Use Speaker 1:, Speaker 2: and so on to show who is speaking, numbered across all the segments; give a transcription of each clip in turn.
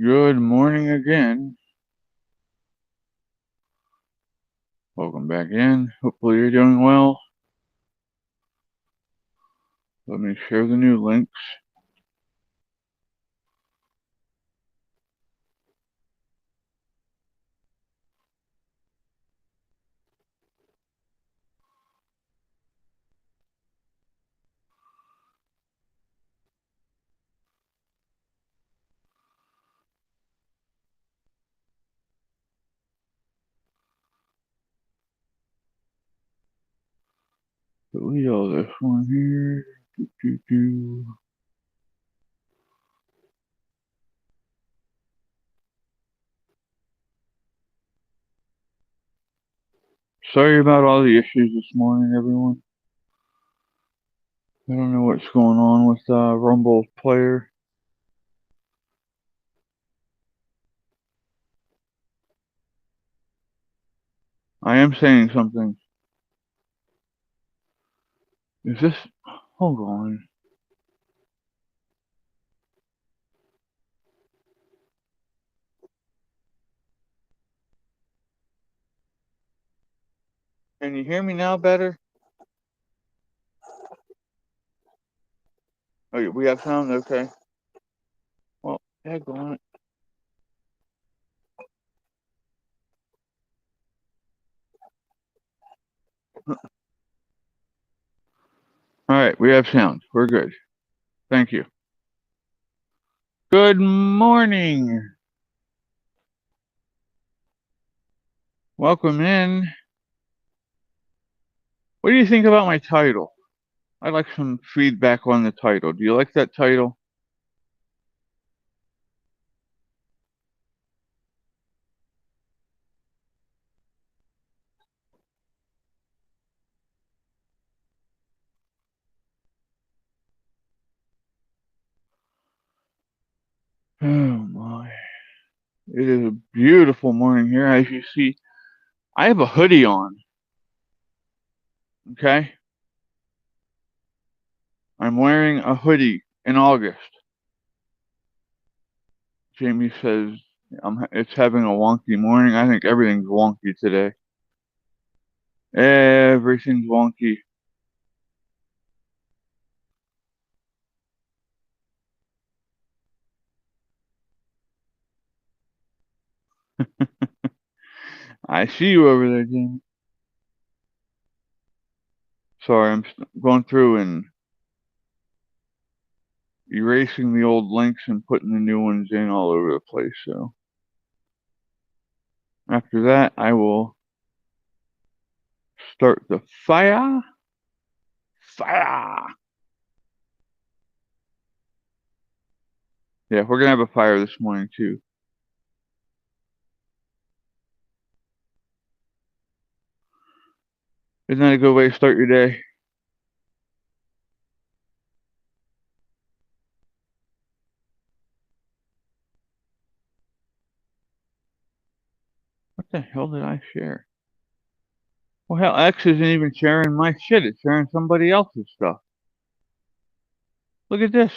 Speaker 1: Good morning again. Welcome back in. Hopefully you're doing well. Let me share the new links. Delete all this one here. Sorry about all the issues this morning, everyone. I don't know what's going on with Rumble player. I am saying something. Is this... Hold on. Can you hear me now better? Oh, we have sound? Okay. Well, heck on it. Alright, we have sound. We're good. Thank you. Good morning. Welcome in. What do you think about my title? I'd like some feedback on the title. Do you like that title? Oh my. It is a beautiful morning here. As you see, I have a hoodie on. Okay? I'm wearing a hoodie in August. Jamie says it's having a wonky morning. I think everything's wonky today. Everything's wonky. I see you over there, Jamie. Sorry, I'm going through and erasing the old links and putting the new ones in all over the place. So after that, I will start the fire. Fire! Yeah, we're gonna have a fire this morning too. Isn't that a good way to start your day? What the hell did I share? Well, hell, X isn't even sharing my shit. It's sharing somebody else's stuff. Look at this.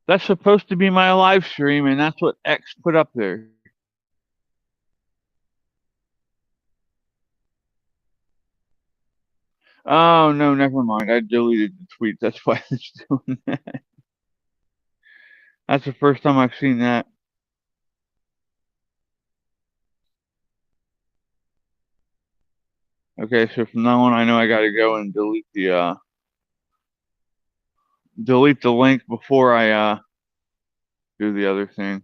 Speaker 1: That's supposed to be my live stream, and that's what X put up there. Oh, no, never mind. I deleted the tweet. That's why it's doing that. That's the first time I've seen that. Okay, so from now on, I know I gotta go and delete the link before I do the other thing.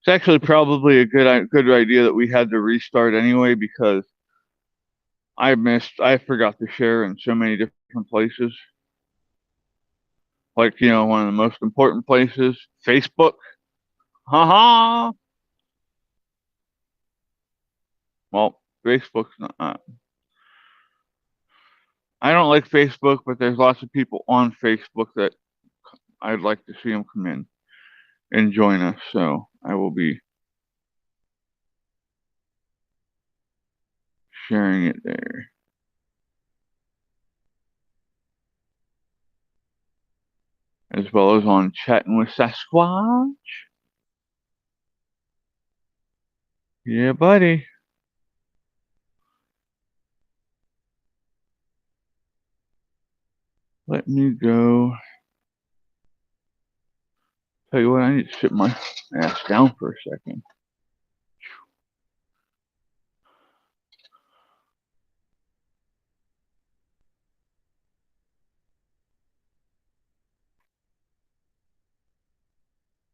Speaker 1: It's actually probably a good idea that we had to restart anyway, because I forgot to share in so many different places. Like, one of the most important places, Facebook. Haha. Well, Facebook's not. I don't like Facebook, but there's lots of people on Facebook that I'd like to see them come in. and join us. So I will be sharing it there. As well as on Chatting with Sasquatch. Yeah, buddy. Let me go. Tell you what, I need to sit my ass down for a second.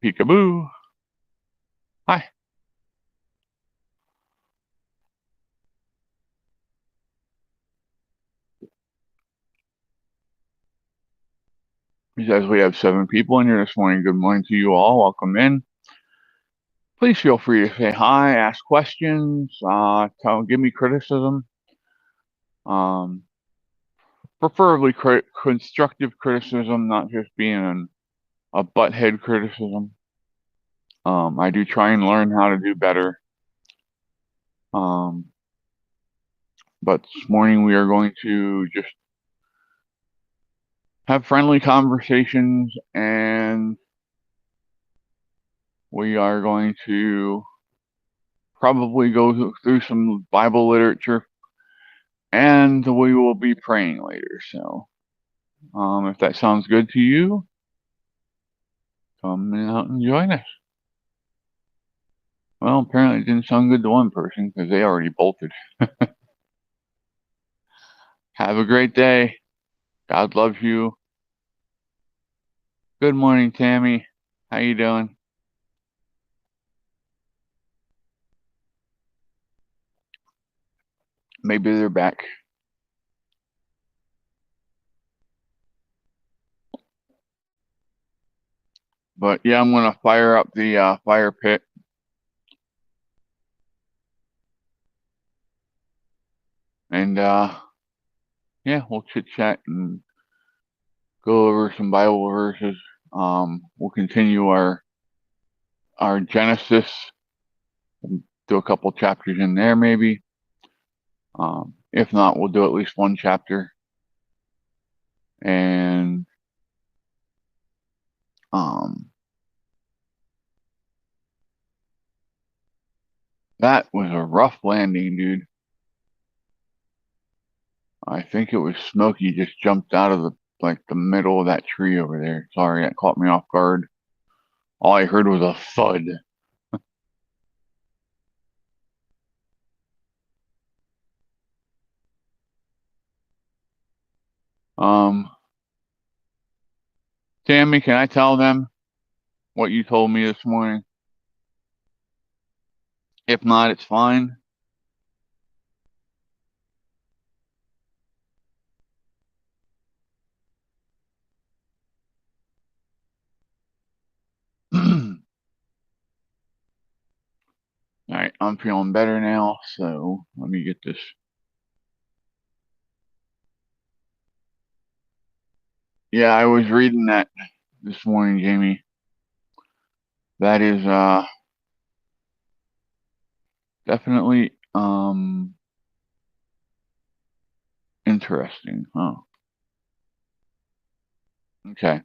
Speaker 1: Peekaboo. Hi. He says we have 7 people in here this morning. Good morning to you all. Welcome in. Please feel free to say hi, ask questions, give me criticism. Preferably constructive criticism, not just being a butthead criticism. I do try and learn how to do better. But this morning we are going to just have friendly conversations, and we are going to probably go through some Bible literature, and we will be praying later. So, if that sounds good to you, come out and join us. Well, apparently it didn't sound good to one person because they already bolted. Have a great day. God loves you. Good morning, Tammy. How you doing? Maybe they're back. But yeah, I'm gonna fire up the fire pit. And yeah, we'll chit chat and go over some Bible verses. We'll continue our Genesis, do a couple chapters in there maybe. If not, we'll do at least one chapter. And that was a rough landing, dude. I think it was Smokey just jumped out of the middle of that tree over there. Sorry, that caught me off guard. All I heard was a thud. Tammy, can I tell them what you told me this morning? If not, it's fine. All right, I'm feeling better now, so let me get this. Yeah, I was reading that this morning, Jamie. That is definitely interesting, huh? Okay.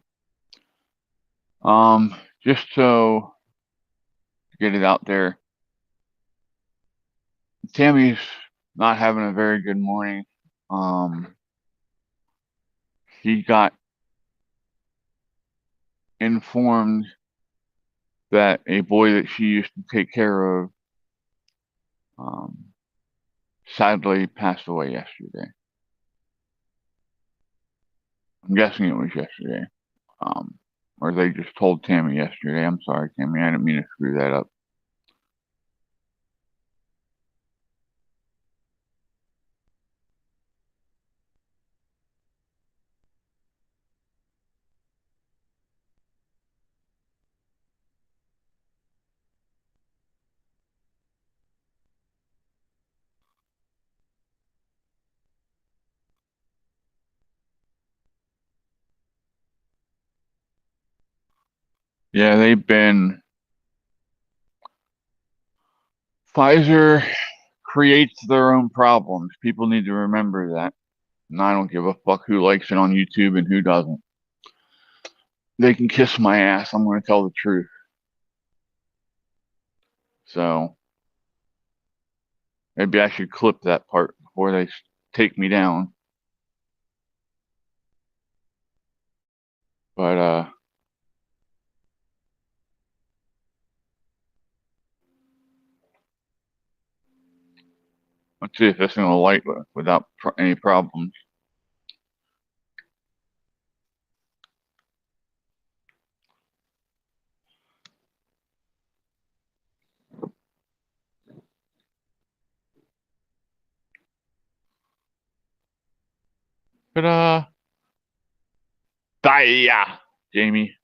Speaker 1: Just so to get it out there, Tammy's not having a very good morning. She got informed that a boy that she used to take care of sadly passed away yesterday. I'm guessing it was yesterday. Or they just told Tammy yesterday. I'm sorry, Tammy. I didn't mean to screw that up. Yeah, they've been. Pfizer creates their own problems. People need to remember that. And I don't give a fuck who likes it on YouTube and who doesn't. They can kiss my ass. I'm going to tell the truth. So maybe I should clip that part before they take me down. But let's see if this thing will light without any problems. Ta-da! Zaya, Jamie.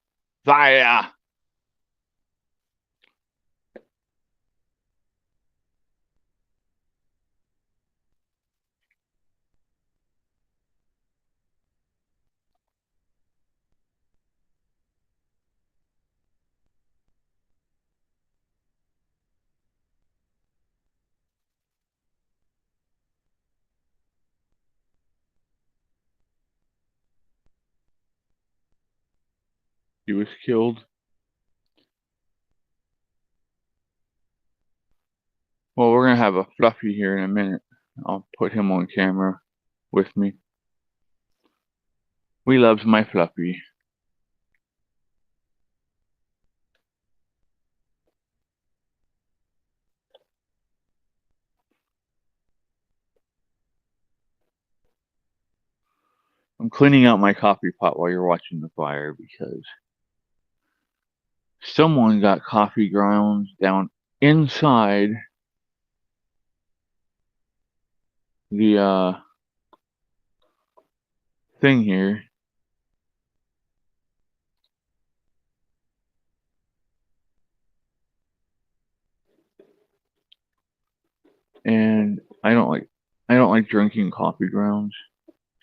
Speaker 1: Zaya. He was killed. Well, we're going to have a Fluffy here in a minute. I'll put him on camera with me. We loves my Fluffy. I'm cleaning out my coffee pot while you're watching the fire because someone got coffee grounds down inside the thing here. And I don't like drinking coffee grounds.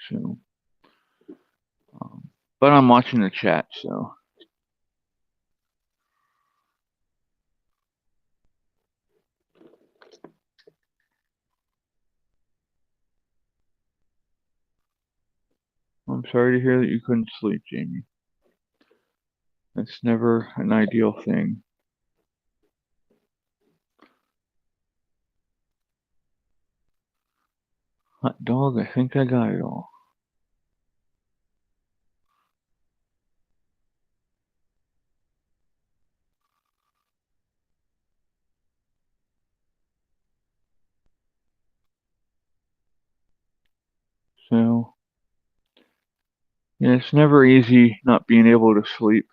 Speaker 1: So but I'm watching the chat, so I'm sorry to hear that you couldn't sleep, Jamie. That's never an ideal thing. Hot dog, I think I got it all. So, yeah, it's never easy not being able to sleep.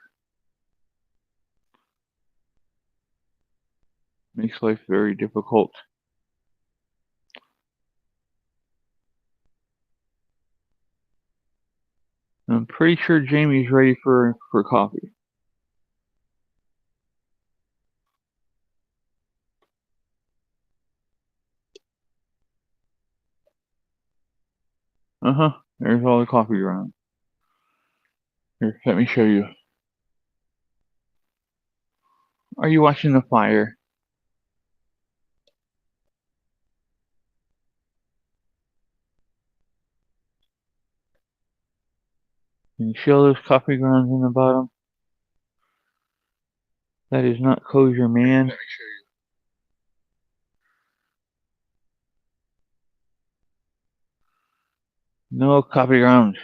Speaker 1: Makes life very difficult. I'm pretty sure Jamie's ready for coffee. Uh-huh. There's all the coffee grounds. Here, let me show you. Are you watching the fire? Can you see all those coffee grounds in the bottom? That is not kosher, man. Let me show you. No coffee grounds.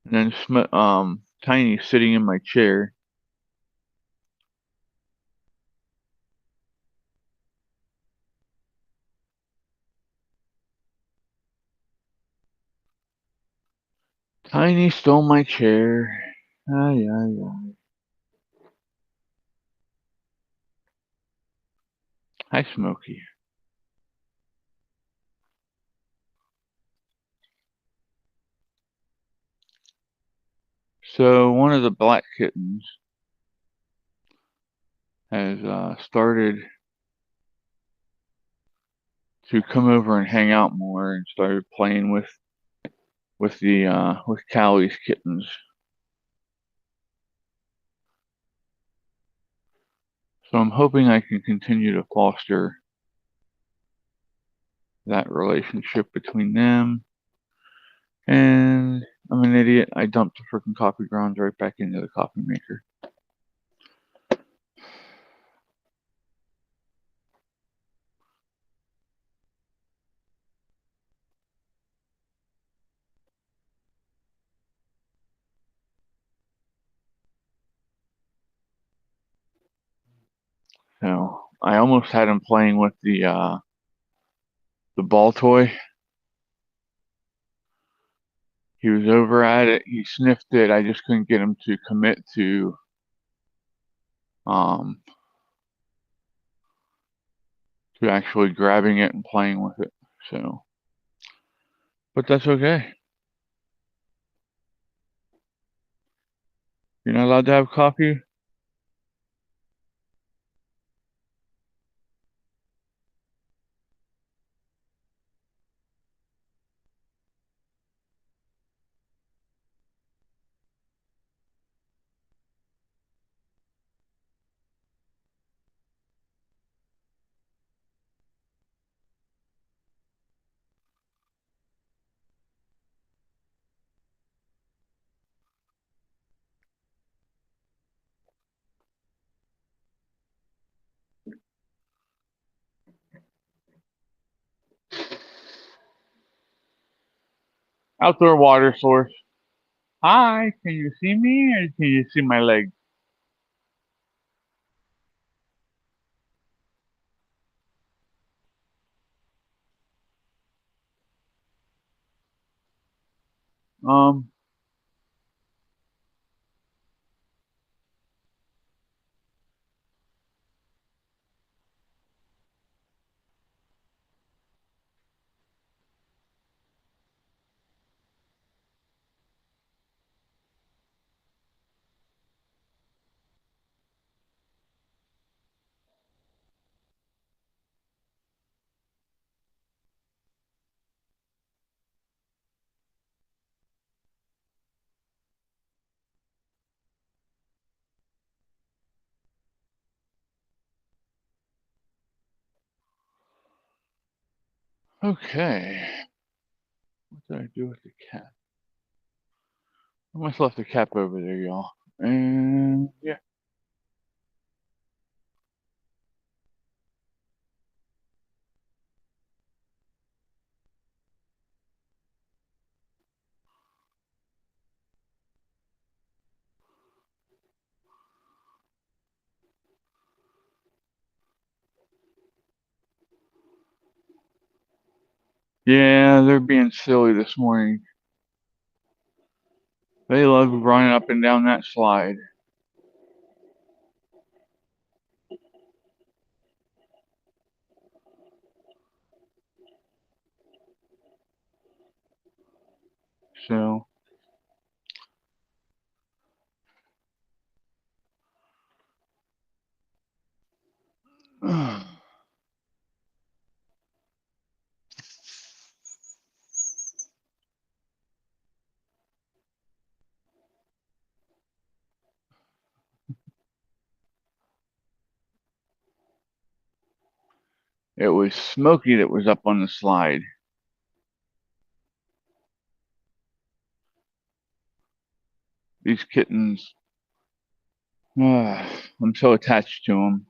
Speaker 1: And then Tiny sitting in my chair. Tiny stole my chair. Ay, ay, ay. Hi, Smokey. So one of the black kittens has started to come over and hang out more and started playing with Callie's kittens. So I'm hoping I can continue to foster that relationship between them. And I'm an idiot. I dumped the freaking coffee grounds right back into the coffee maker. So I almost had him playing with the ball toy. He was over at it. He sniffed it. I just couldn't get him to commit to um to actually grabbing it and playing with it. So, but that's okay. You're not allowed to have coffee? Outdoor water source. Hi, can you see me or can you see my legs? Um, okay. What did I do with the cap? I must have left the cap over there, y'all. And yeah. Yeah, they're being silly this morning. They love running up and down that slide. So, it was Smokey that was up on the slide. These kittens, I'm so attached to them.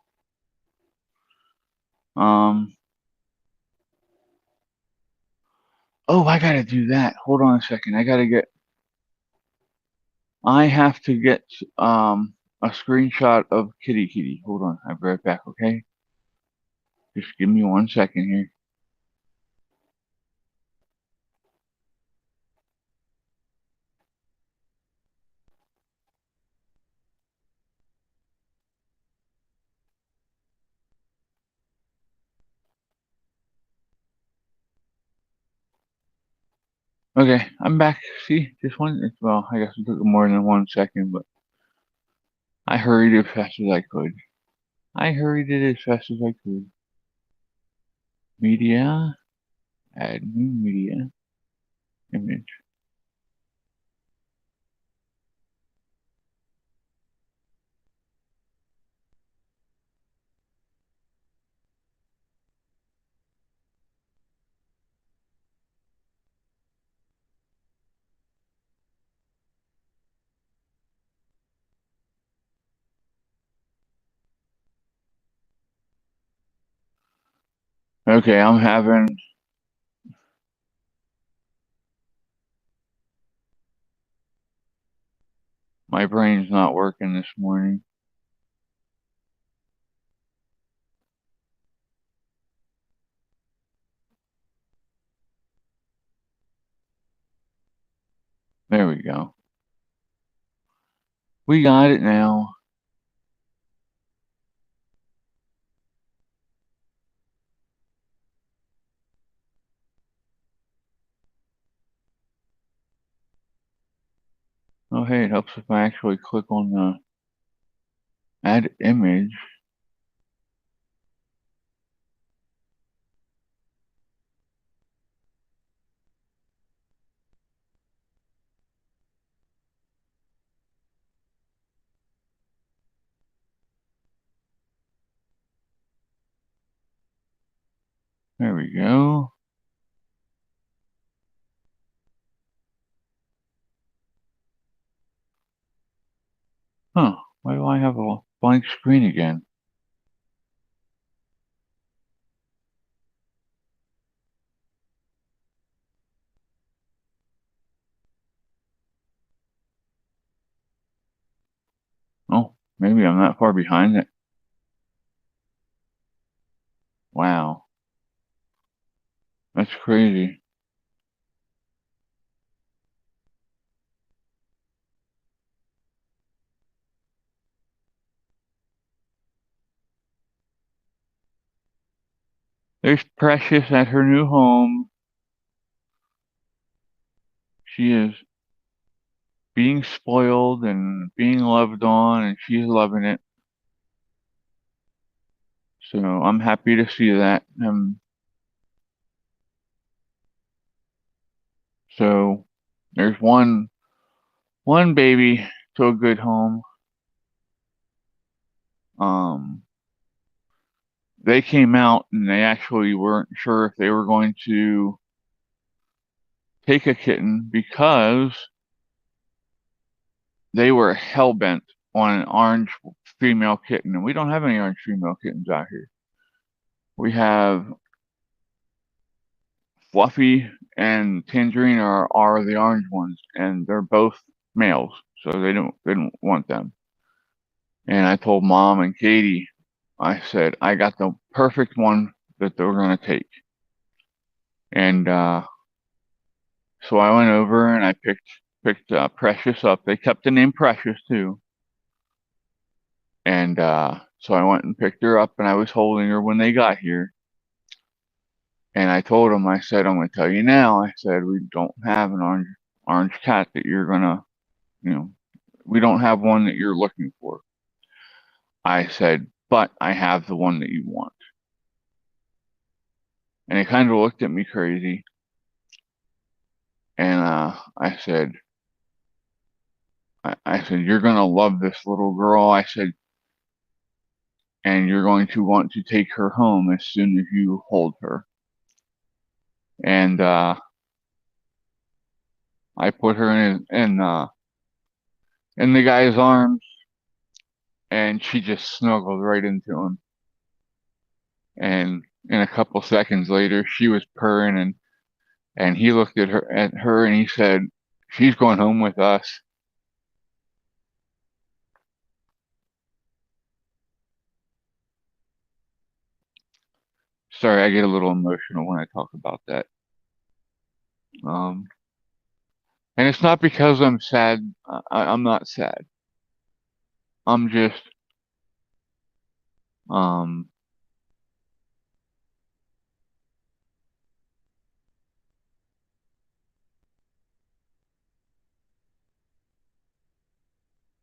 Speaker 1: Oh, I gotta do that. Hold on a second. I have to get a screenshot of Kitty Kitty. Hold on. I'll be right back, okay? Just give me 1 second here. Okay, I'm back. See, just one. Well, I guess it took more than 1 second, but I hurried as fast as I could. I hurried it as fast as I could. Media, add new media, image. Okay, I'm having my brain's not working this morning. There we go. We got it now. Oh, hey, it helps if I actually click on the add image. There we go. Huh, why do I have a blank screen again? Oh, maybe I'm not far behind it. Wow, that's crazy. There's Precious at her new home. She is being spoiled and being loved on, and she's loving it. So I'm happy to see that. So there's one baby to a good home. Um, they came out and they actually weren't sure if they were going to take a kitten because they were hell bent on an orange female kitten, and we don't have any orange female kittens out here. We have Fluffy and Tangerine are the orange ones, and they're both males, so they don't want them. And I told Mom and Katie, I said I got the perfect one that they were gonna take, and so I went over and I picked Precious up. They kept the name Precious too, and so I went and picked her up, and I was holding her when they got here. And I told them, I said, I'm going to tell you now. I said, we don't have an orange cat that you're gonna, you know, we don't have one that you're looking for. I said, but I have the one that you want. And they kind of looked at me crazy. And I said, you're gonna love this little girl. I said, and you're going to want to take her home as soon as you hold her. And I put her in the guy's arms, and she just snuggled right into him. And in a couple seconds later, she was purring, and he looked at her and he said, "She's going home with us." Sorry, I get a little emotional when I talk about that. Um, and it's not because I'm sad. I'm not sad. I'm just, um,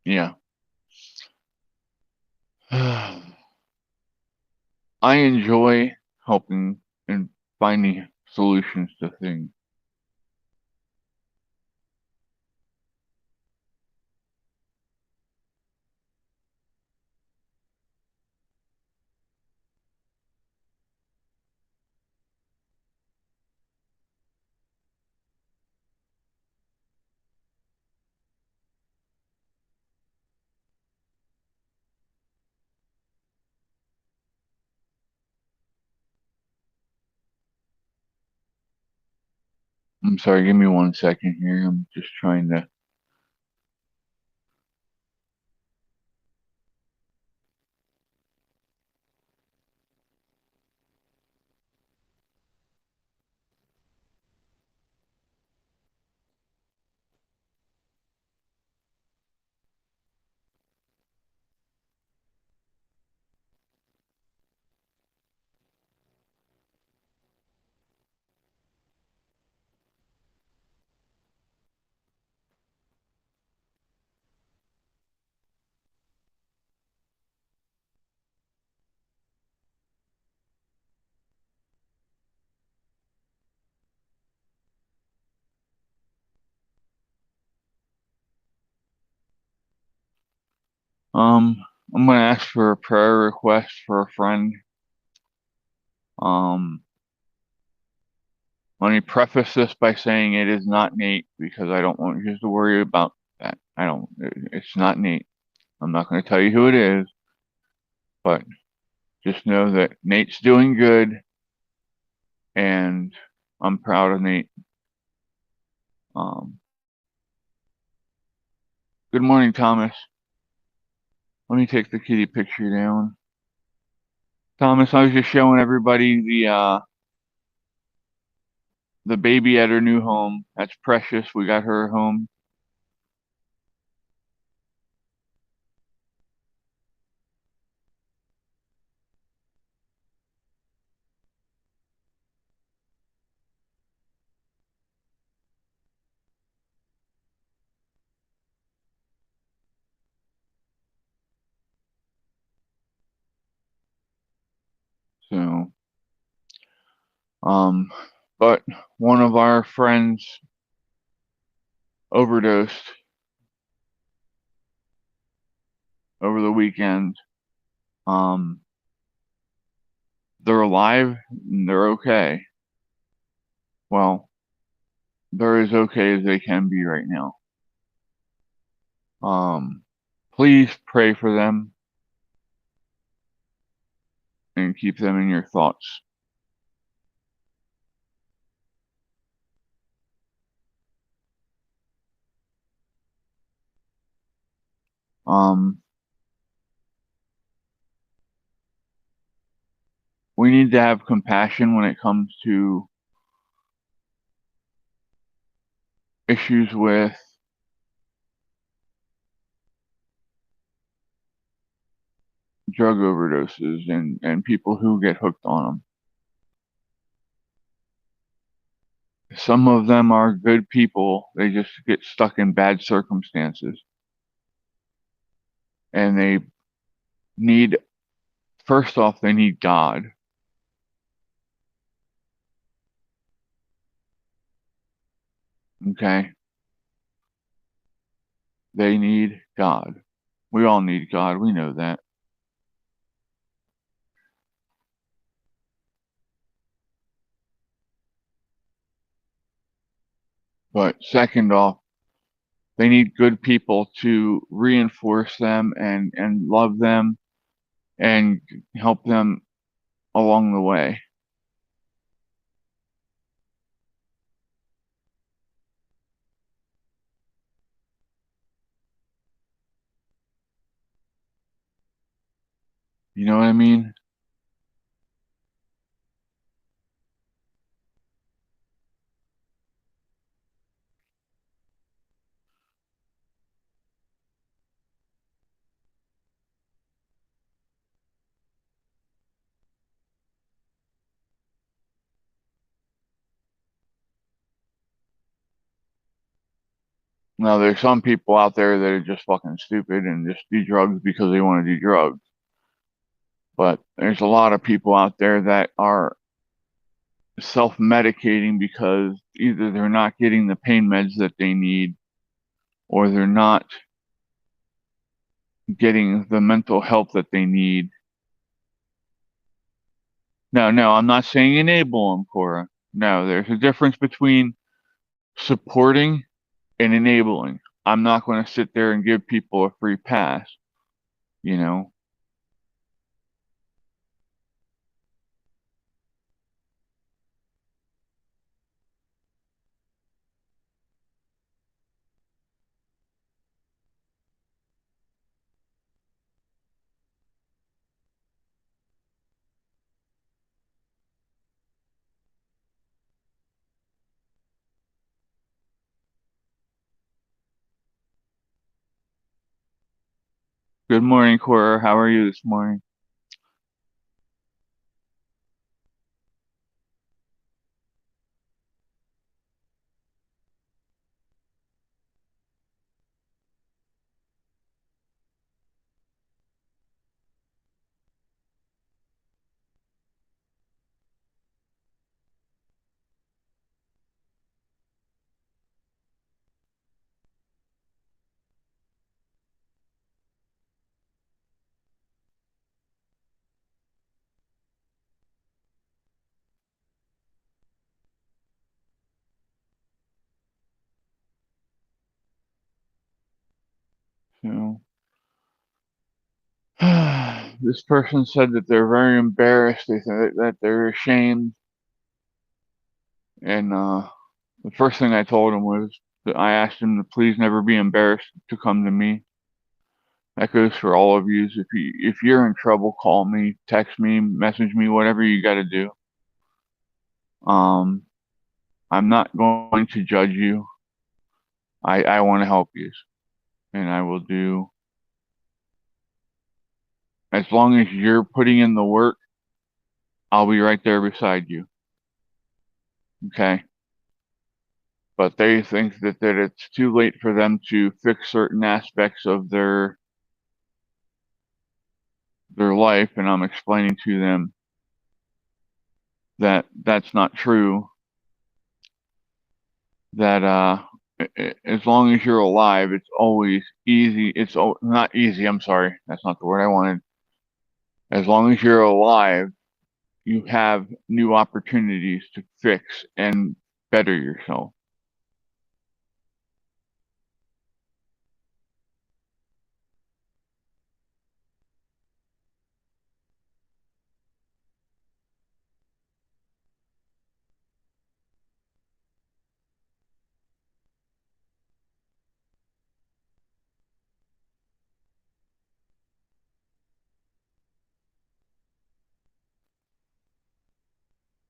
Speaker 1: yeah. I enjoy helping and finding solutions to things. I'm sorry, give me 1 second here. I'm just trying to. Um, I'm gonna ask for a prayer request for a friend. Um, Let me preface this by saying it is not Nate because I don't want you to worry about that. I don't. It's not Nate. I'm not going to tell you who it is, but just know that Nate's doing good, and I'm proud of Nate. Um, Good morning, Thomas. Let me take the kitty picture down. Thomas, I was just showing everybody the baby at her new home. That's Precious. We got her home. So, um, but one of our friends overdosed over the weekend. Um, they're alive and they're okay. Well, they're as okay as they can be right now. Um, Please pray for them and keep them in your thoughts. Um, we need to have compassion when it comes to issues with drug overdoses and people who get hooked on them. Some of them are good people. They just get stuck in bad circumstances. And they need, first off, they need God. Okay? They need God. We all need God. We know that. But second off, they need good people to reinforce them and love them and help them along the way. You know what I mean? Now, there's some people out there that are just fucking stupid and just do drugs because they want to do drugs. But there's a lot of people out there that are self-medicating because either they're not getting the pain meds that they need or they're not getting the mental help that they need. No, I'm not saying enable them, Cora. No, there's a difference between supporting and enabling. I'm not going to sit there and give people a free pass, you know. Good morning, Cora. How are you this morning? So, this person said that they're very embarrassed. They said that they're ashamed. And the first thing I told them was that I asked them to please never be embarrassed to come to me. That goes for all of you. If you're in trouble, call me, text me, message me, whatever you got to do. Um, I'm not going to judge you. I want to help you, and I will do as long as you're putting in the work. I'll be right there beside you. Okay. But they think that it's too late for them to fix certain aspects of their life, and I'm explaining to them that that's not true. That as long as you're alive, it's always easy. It's not easy. I'm sorry, that's not the word I wanted. As long as you're alive, you have new opportunities to fix and better yourself.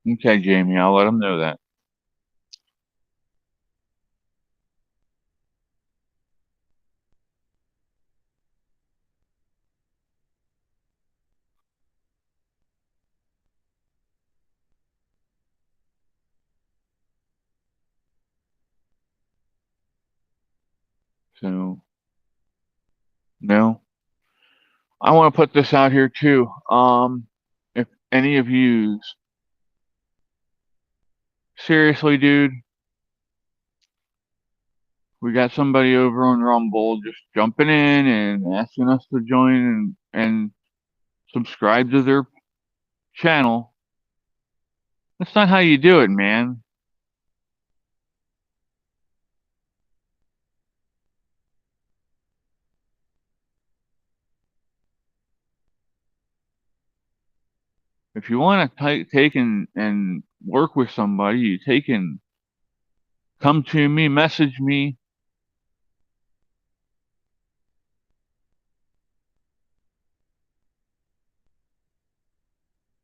Speaker 1: Okay, Jamie, I'll let them know that. So, no, I want to put this out here too. If any of yous, seriously, dude, we got somebody over on Rumble just jumping in and asking us to join and subscribe to their channel. That's not how you do it, man. If you want to take and work with somebody, you take and come to me, message me,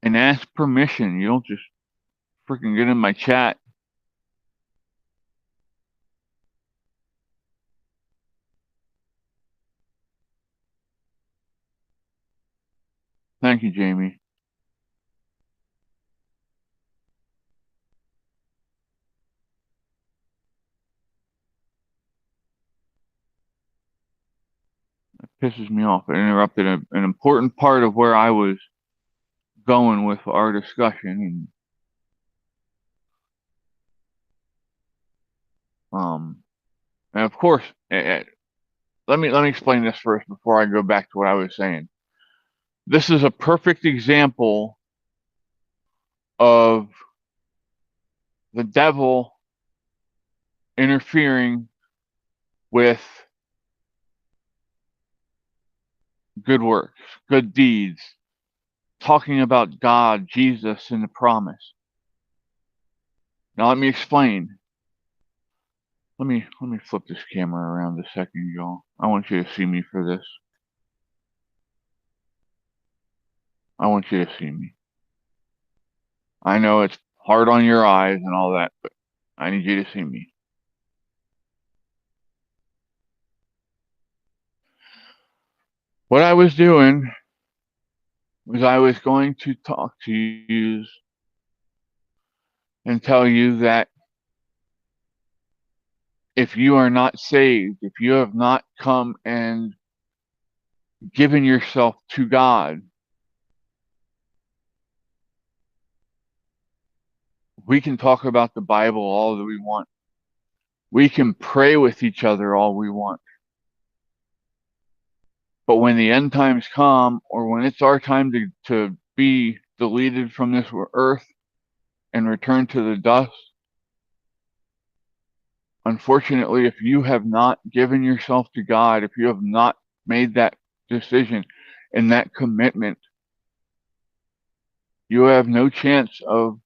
Speaker 1: and ask permission. You don't just freaking get in my chat. Thank you, Jamie. It pisses me off. It interrupted an important part of where I was going with our discussion. And of course, let me explain this first before I go back to what I was saying. This is a perfect example of the devil interfering with good works, good deeds, talking about God, Jesus, and the promise. Now let me explain. Let me flip this camera around a second, y'all. I want you to see me for this. I want you to see me. I know it's hard on your eyes and all that, but I need you to see me. What I was doing was I was going to talk to you and tell you that if you are not saved, if you have not come and given yourself to God, we can talk about the Bible all that we want. We can pray with each other all we want. But when the end times come, or when it's our time to be deleted from this earth and return to the dust, unfortunately, if you have not given yourself to God, if you have not made that decision and that commitment, you have no chance of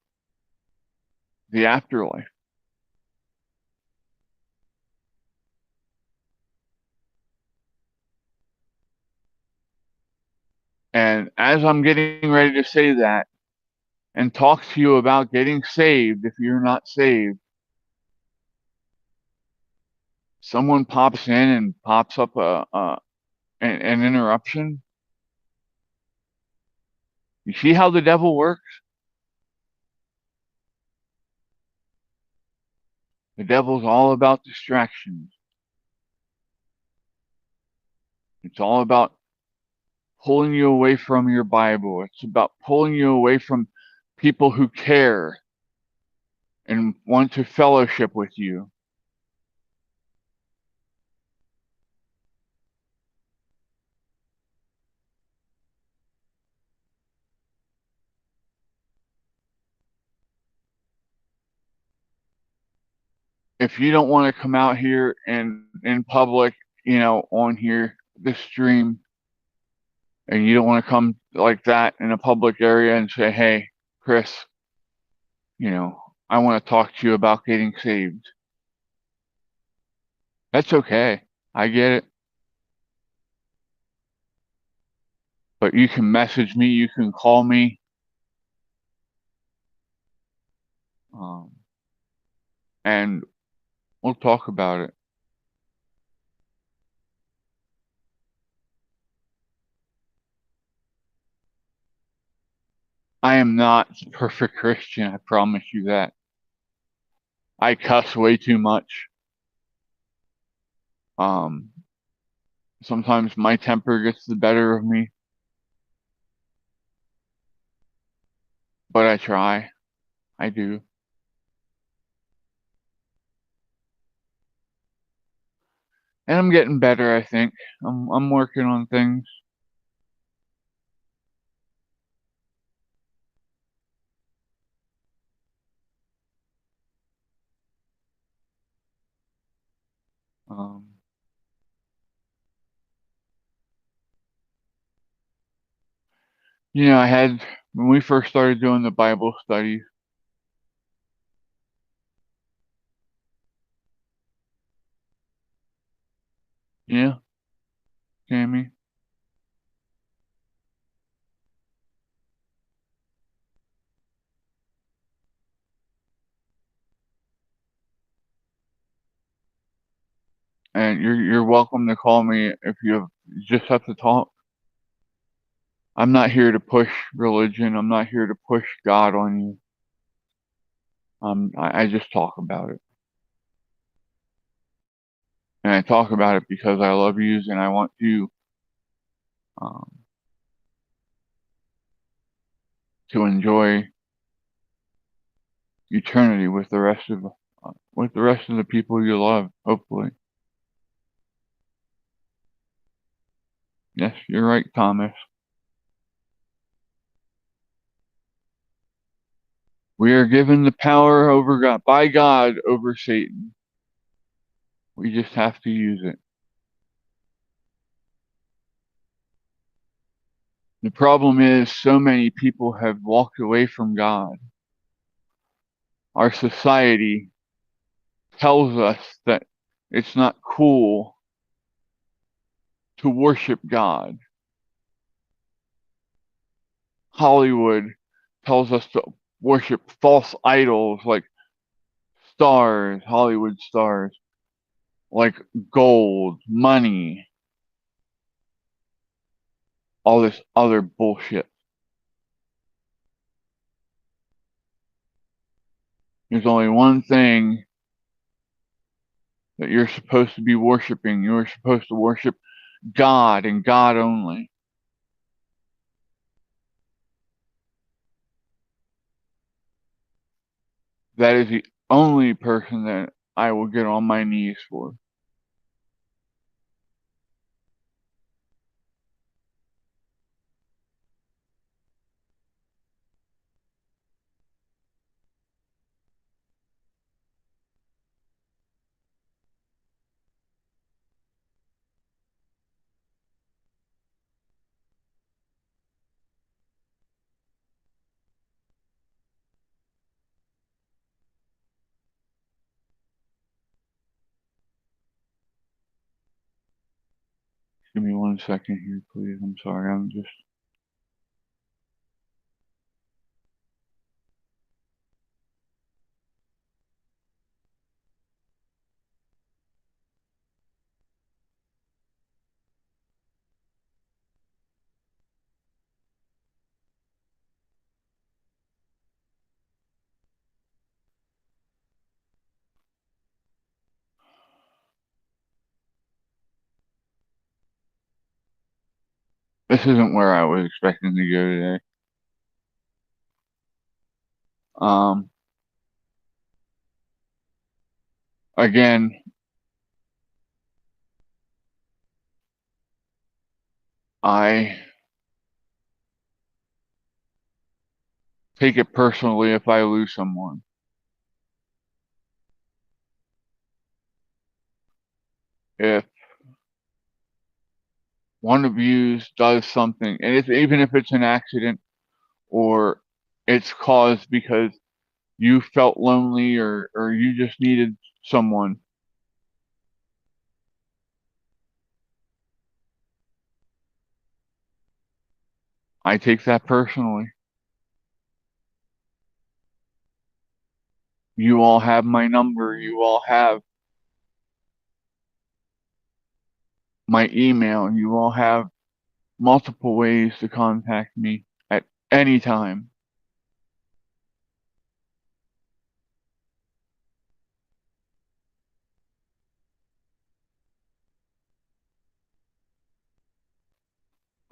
Speaker 1: the afterlife. And as I'm getting ready to say that and talk to you about getting saved, if you're not saved, someone pops in and pops up an interruption. You see how the devil works? The devil's all about distractions. It's all about pulling you away from your Bible. It's about pulling you away from people who care and want to fellowship with you. If you don't want to come out here and in public, on here, this stream, and you don't want to come like that in a public area and say, hey, Chris, I want to talk to you about getting saved. That's okay. I get it. But you can message me, you can call me. And we'll talk about it. I am not a perfect Christian, I promise you that. I cuss way too much. Um, Sometimes my temper gets the better of me, but I try. I do. And I'm getting better, I think. I'm working on things. Um, I had when we first started doing the Bible studies. Yeah, Tammy. And you're welcome to call me if you just have to talk. I'm not here to push religion. I'm not here to push God on you. I just talk about it. And I talk about it because I love you and I want um, to enjoy eternity with the rest of the people you love. Hopefully, yes, you're right, Thomas. We are given the power over God by God over Satan. We just have to use it. The problem is so many people have walked away from God. Our society tells us that it's not cool to worship God. Hollywood tells us to worship false idols like stars, Hollywood stars, like gold, money. all this other bullshit. There's only one thing that you're supposed to be worshiping. You're supposed to worship God and God only. That is the only person that I will get on my knees for. Give me 1 second here, please. I'm sorry. I'm just. This isn't where I was expecting to go today. Again, I take it personally if I lose someone. If one of you does something, and even if it's an accident or it's caused because you felt lonely or you just needed someone, I take that personally. You all have my number. You all have my email. You all have multiple ways to contact me at any time.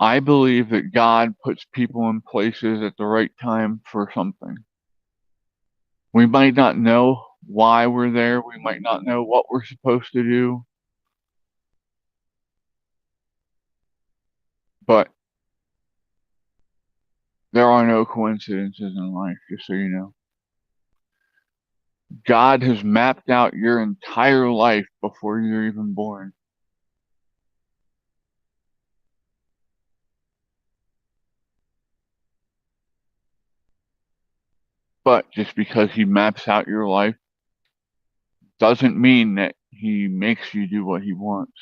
Speaker 1: I believe that God puts people in places at the right time for something. We might not know why we're there. We might not know what we're supposed to do. But there are no coincidences in life, just so you know. God has mapped out your entire life before you're even born. But just because he maps out your life doesn't mean that he makes you do what he wants.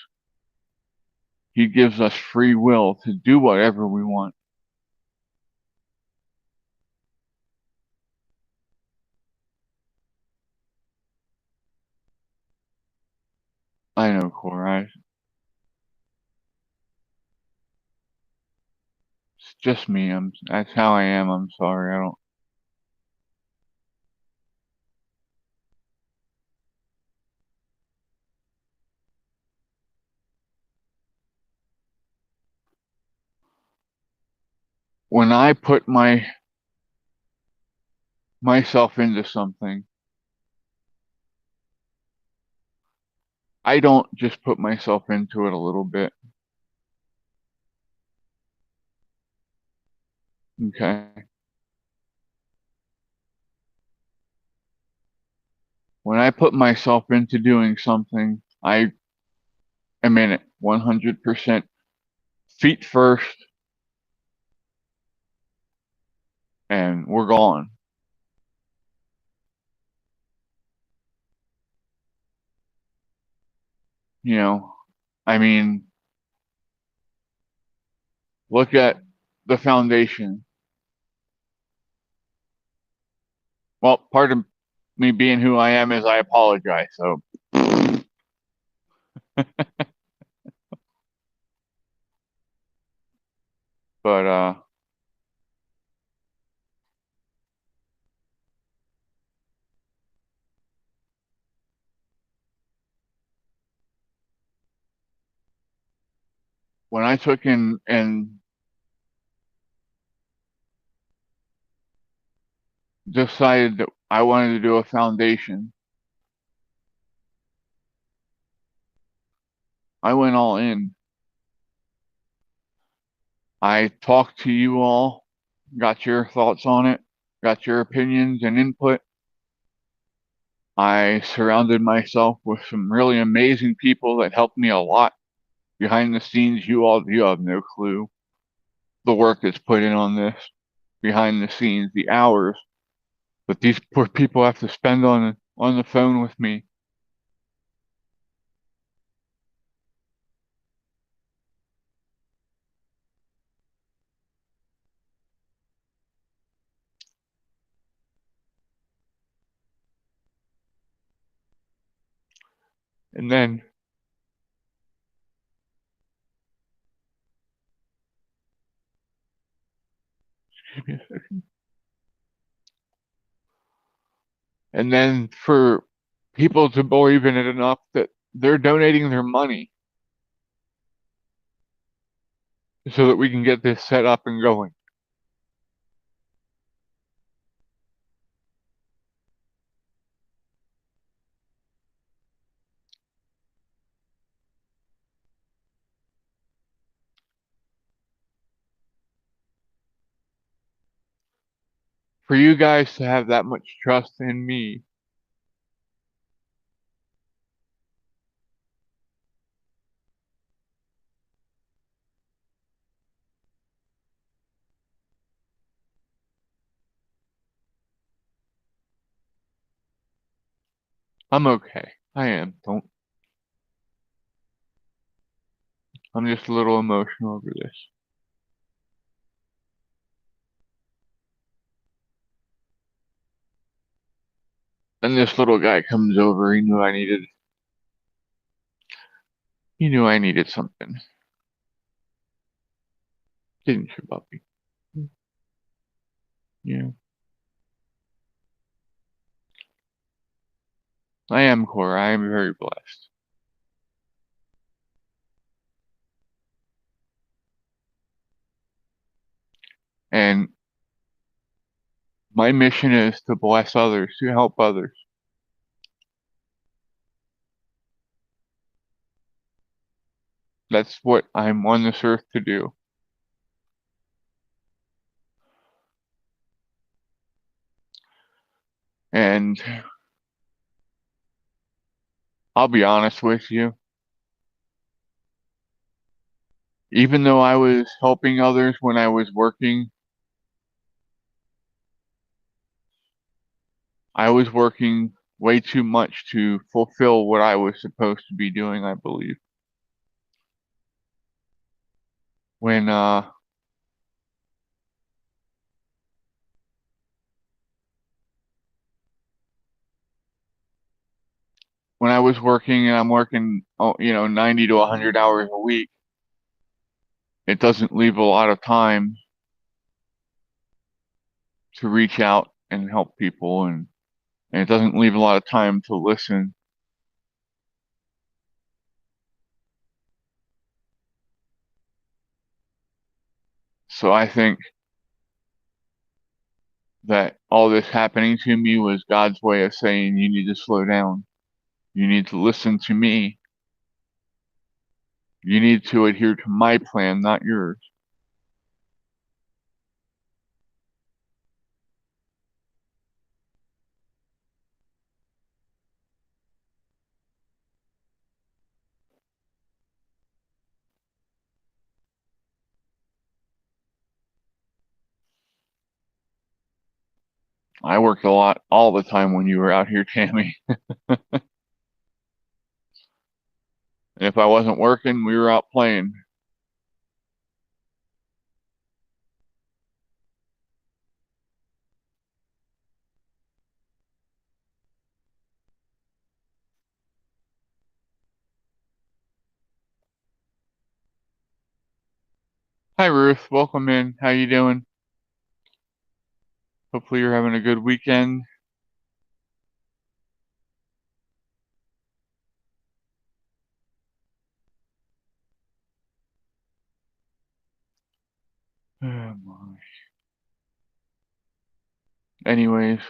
Speaker 1: He gives us free will to do whatever we want. I know, Cora. It's just me. That's how I am. I'm sorry. I don't. When I put myself into something, I don't just put myself into it a little bit. Okay. When I put myself into doing something, I am in it 100%, feet first, and we're gone. You know, I mean, look at the foundation. Well, part of me being who I am is I apologize. So, But when I took in and decided that I wanted to do a foundation, I went all in. I talked to you all, got your thoughts on it, got your opinions and input. I surrounded myself with some really amazing people that helped me a lot behind the scenes. You have no clue the work that's put in on this behind the scenes, the hours that these poor people have to spend on the phone with me. And then and then for people to believe in it enough that they're donating their money so that we can get this set up and going. For you guys to have that much trust in me, I'm okay. I am. Don't. I'm just a little emotional over this. Then this little guy comes over. He knew I needed something. Didn't you, puppy? Yeah. I am, Cora. I am very blessed. And my mission is to bless others, to help others. That's what I'm on this earth to do. And I'll be honest with you. Even though I was helping others when I was working, I was working way too much to fulfill what I was supposed to be doing, I believe. When when I was working and I'm working, 90 to 100 hours a week, it doesn't leave a lot of time to reach out and help people, and it doesn't leave a lot of time to listen. So I think that all this happening to me was God's way of saying, you need to slow down. You need to listen to me. You need to adhere to my plan, not yours. I worked a lot all the time when you were out here, Tammy. And if I wasn't working, we were out playing. Hi Ruth, welcome in. How you doing? Hopefully you're having a good weekend. Oh my. Anyways,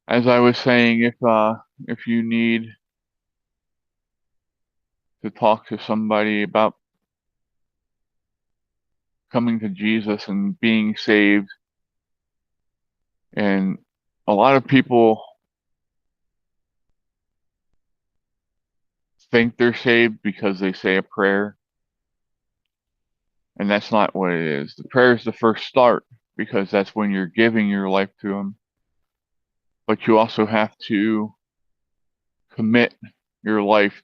Speaker 1: as I was saying, if you need to talk to somebody about coming to Jesus and being saved, and a lot of people think they're saved because they say a prayer, and that's not what it is. The prayer is the first start because that's when you're giving your life to Him, but you also have to commit your life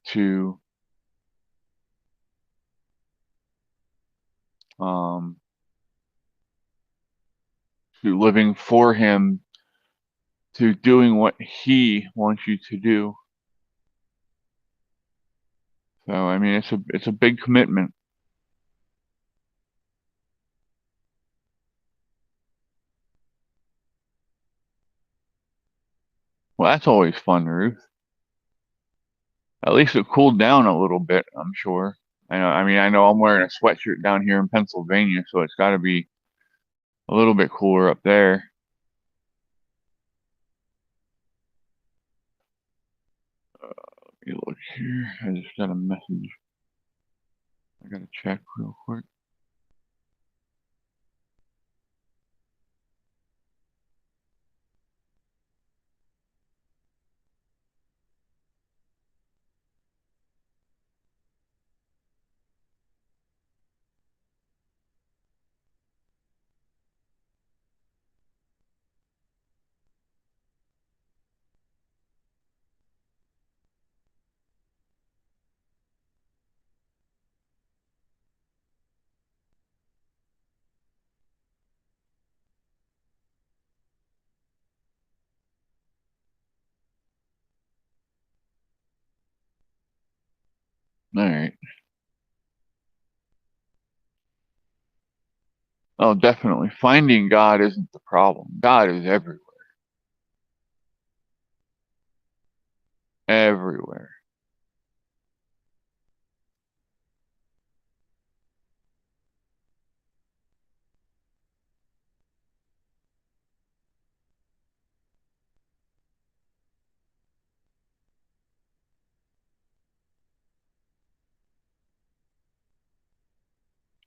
Speaker 1: um, to living for Him, to doing what He wants you to do. So I mean, it's a big commitment. Well, that's always fun, Ruth. At least it cooled down a little bit, I'm sure. I know. I mean, I know I'm wearing a sweatshirt down here in Pennsylvania, so it's got to be a little bit cooler up there. Let me look here. I just got a message. I gotta check real quick. All right. Oh, definitely. Finding God isn't the problem. God is everywhere. Everywhere.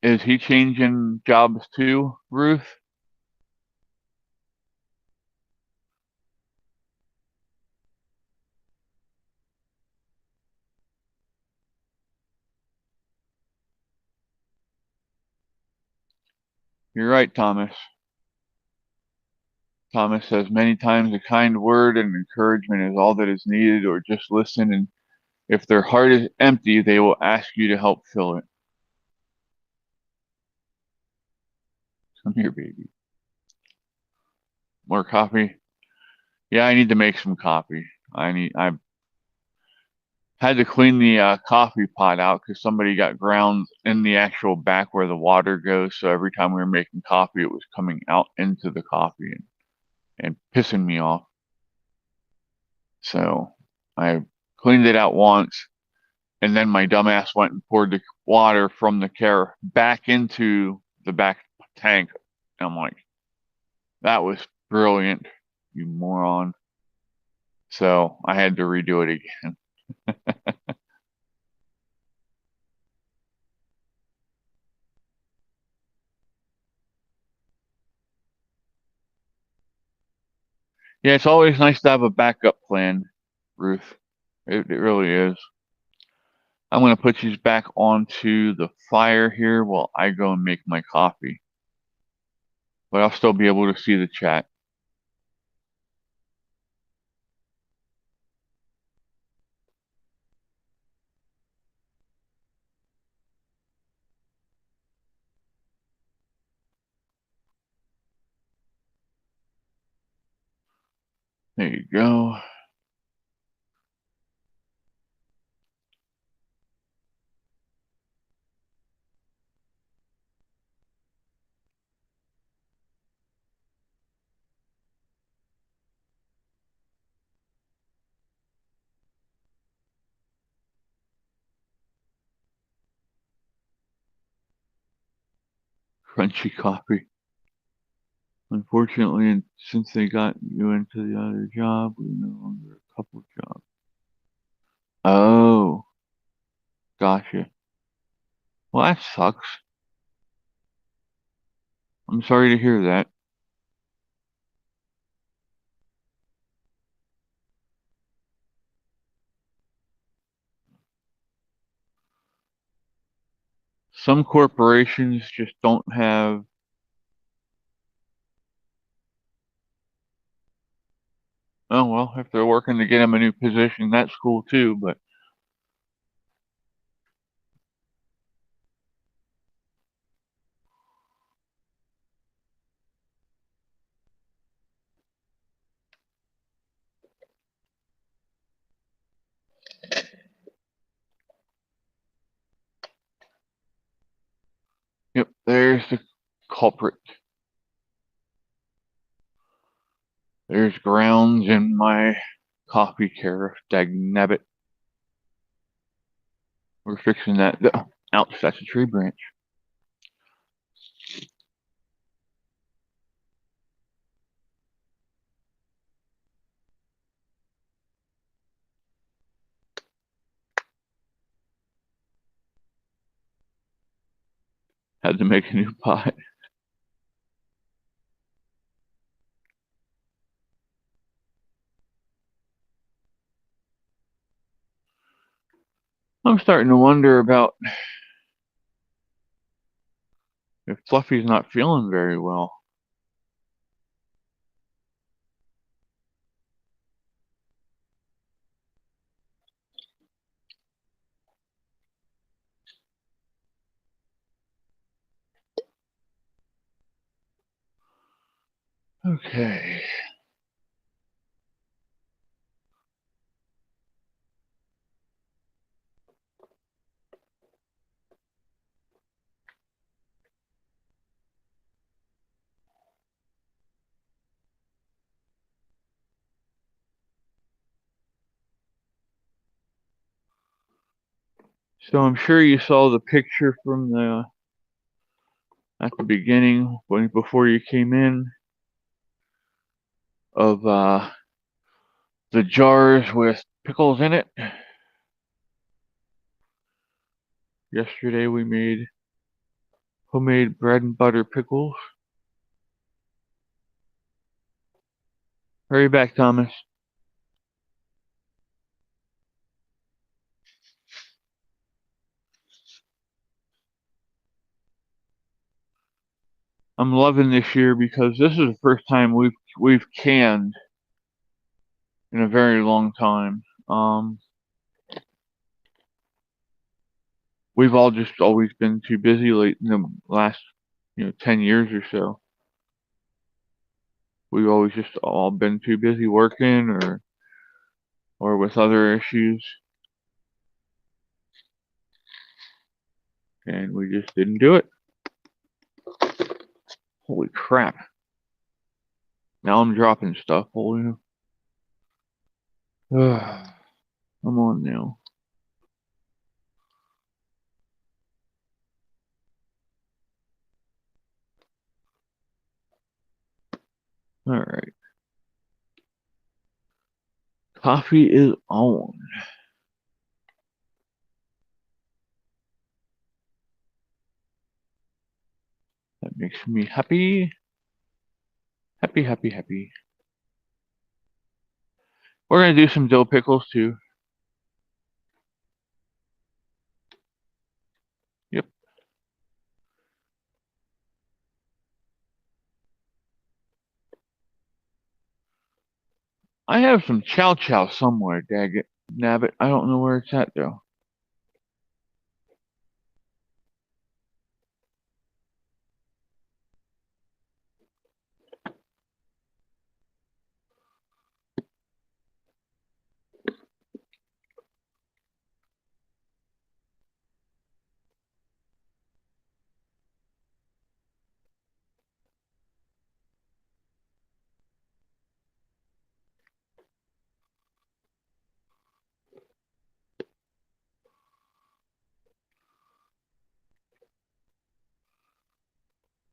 Speaker 1: Is He changing jobs too, Ruth? You're right, Thomas. Thomas says many times a kind word and encouragement is all that is needed, or just listen, and if their heart is empty, they will ask you to help fill it. Come here, baby. More coffee? Yeah, I need to make some coffee. I had to clean the coffee pot out because somebody got grounds in the actual back where the water goes. So every time we were making coffee, it was coming out into the coffee and pissing me off. So I cleaned it out once, and then my dumbass went and poured the water from the care back into the back tank. And I'm like, that was brilliant, you moron. So I had to redo it again. Yeah, it's always nice to have a backup plan, Ruth. It really is. I'm going to put these back onto the fire here while I go and make my coffee. But I'll still be able to see the chat. There you go. Crunchy coffee. Unfortunately, since they got you into the other job, we're no longer a couple jobs. Oh, gotcha. Well, that sucks. I'm sorry to hear that. Some corporations just don't have. Oh, well, if they're working to get them a new position, that's cool too, but yep, there's the culprit. There's grounds in my coffee care. Dagnabbit. We're fixing that. Ouch, that's a tree branch. Had to make a new pot. I'm starting to wonder about if Fluffy's not feeling very well. Okay. So I'm sure you saw the picture from the at the beginning before you came in of the jars with pickles in it. Yesterday we made homemade bread and butter pickles. Hurry back, Thomas. I'm loving this year because this is the first time we've canned in a very long time. We've all just always been too busy late in the last 10 years or so. We've always just all been too busy working or with other issues, and we just didn't do it. Holy crap. Now I'm dropping stuff. Holy. Come on now. Alright. Coffee is on. That makes me happy. Happy, happy, happy. We're going to do some dill pickles too. Yep. I have some chow chow somewhere, daggit. Nabbit. I don't know where it's at though.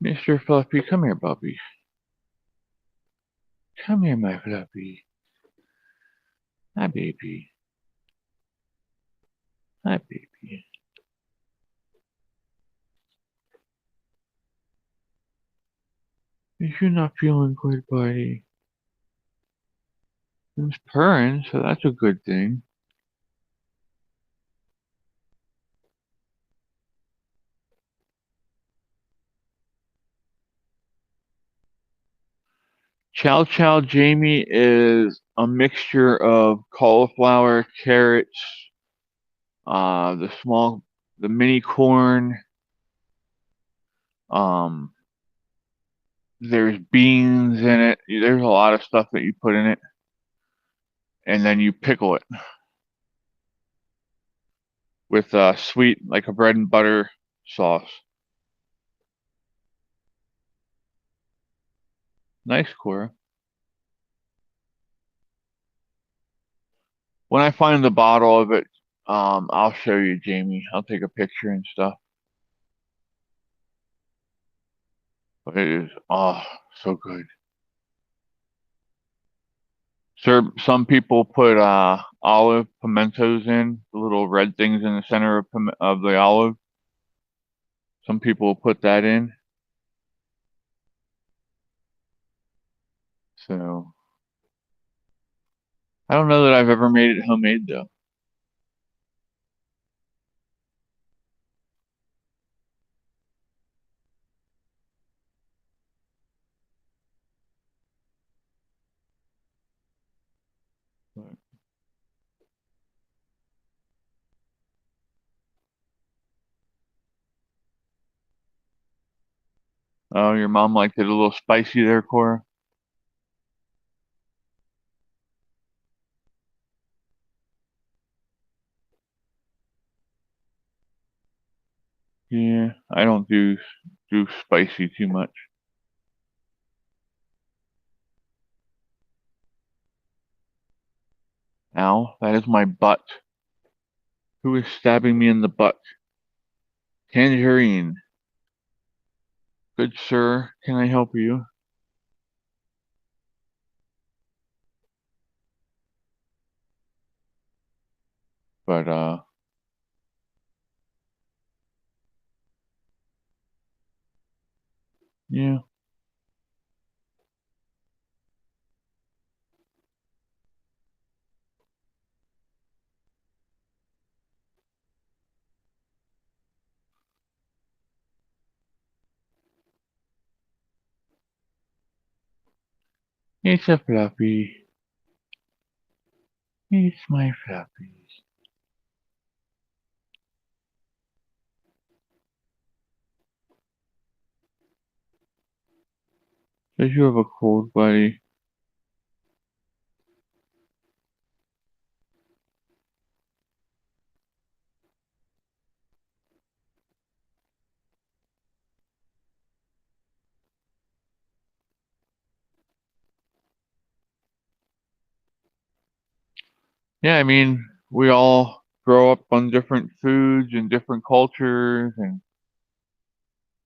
Speaker 1: Mr. Fluffy, come here, Bubby. Come here, my Fluffy. Hi, baby. Hi, baby. Is you not feeling good, buddy? He's purring, so that's a good thing. Chow Chow Jamie is a mixture of cauliflower, carrots, the mini corn. Um, there's beans in it. There's a lot of stuff that you put in it, and then you pickle it with sweet, like a bread and butter sauce. Nice, Cora. When I find the bottle of it, I'll show you, Jamie. I'll take a picture and stuff. But it is, oh, so good. Sir, some people put olive pimentos in, the little red things in the center of the olive. Some people put that in. So I don't know that I've ever made it homemade though. Oh, your mom liked it a little spicy there, Cora? Yeah, I don't do spicy too much. Ow, that is my butt. Who is stabbing me in the butt? Tangerine. Good sir, can I help you? But yeah. It's a Fluffy. It's my Fluffy. Does you have a cold, buddy? Yeah, I mean, we all grow up on different foods and different cultures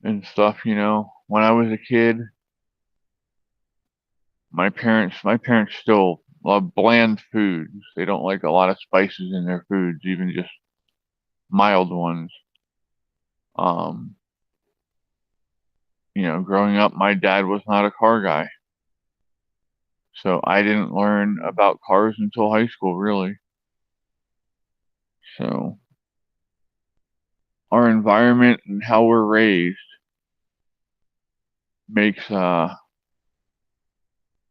Speaker 1: and stuff, you know. When I was a kid, my parents still love bland foods. They don't like a lot of spices in their foods, even just mild ones. Um, growing up, my dad was not a car guy. So I didn't learn about cars until high school, really. So our environment and how we're raised makes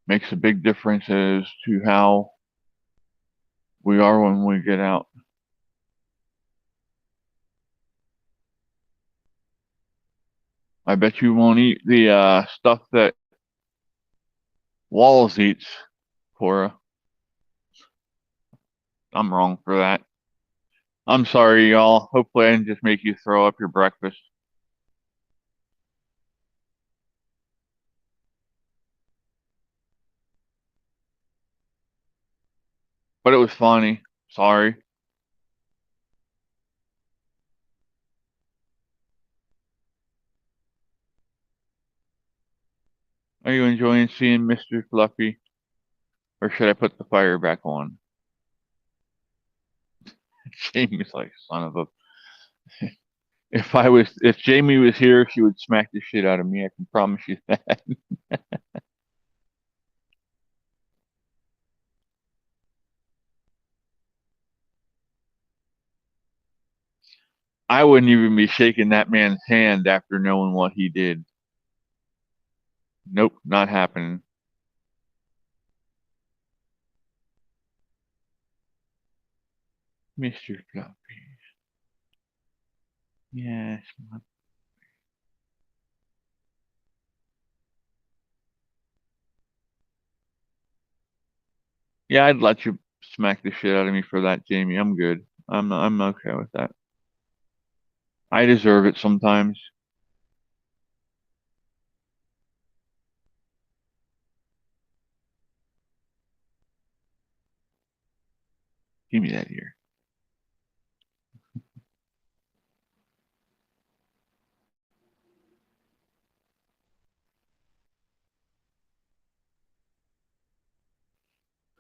Speaker 1: makes a big difference as to how we are when we get out. I bet you won't eat the stuff that Walls eats, Cora. I'm wrong for that. I'm sorry, y'all. Hopefully I didn't just make you throw up your breakfast. But it was funny. Sorry. Are you enjoying seeing Mr. Fluffy? Or should I put the fire back on? Jamie's like, son of a. If Jamie was here, she would smack the shit out of me. I can promise you that. I wouldn't even be shaking that man's hand after knowing what he did. Nope, not happening. Mr. Fluffy. Yes. Yeah, I'd let you smack the shit out of me for that, Jamie. I'm good. I'm okay with that. I deserve it sometimes. Give me that ear.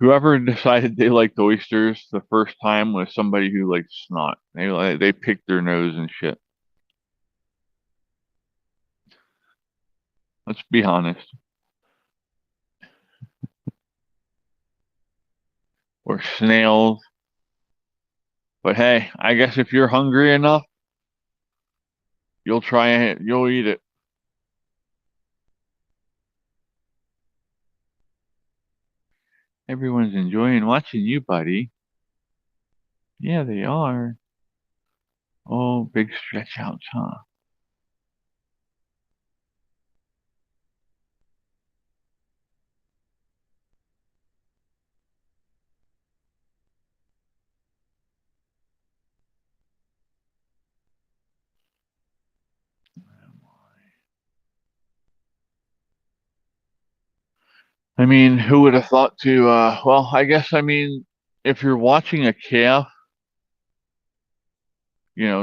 Speaker 1: Whoever decided they liked oysters the first time was somebody who liked snot. They picked their nose and shit. Let's be honest. Or snails. But hey, I guess if you're hungry enough, you'll try it. You'll eat it. Everyone's enjoying watching you, buddy. Yeah, they are. Oh, big stretch outs, huh? I mean, who would have thought to, well, I guess, I mean, if you're watching a calf,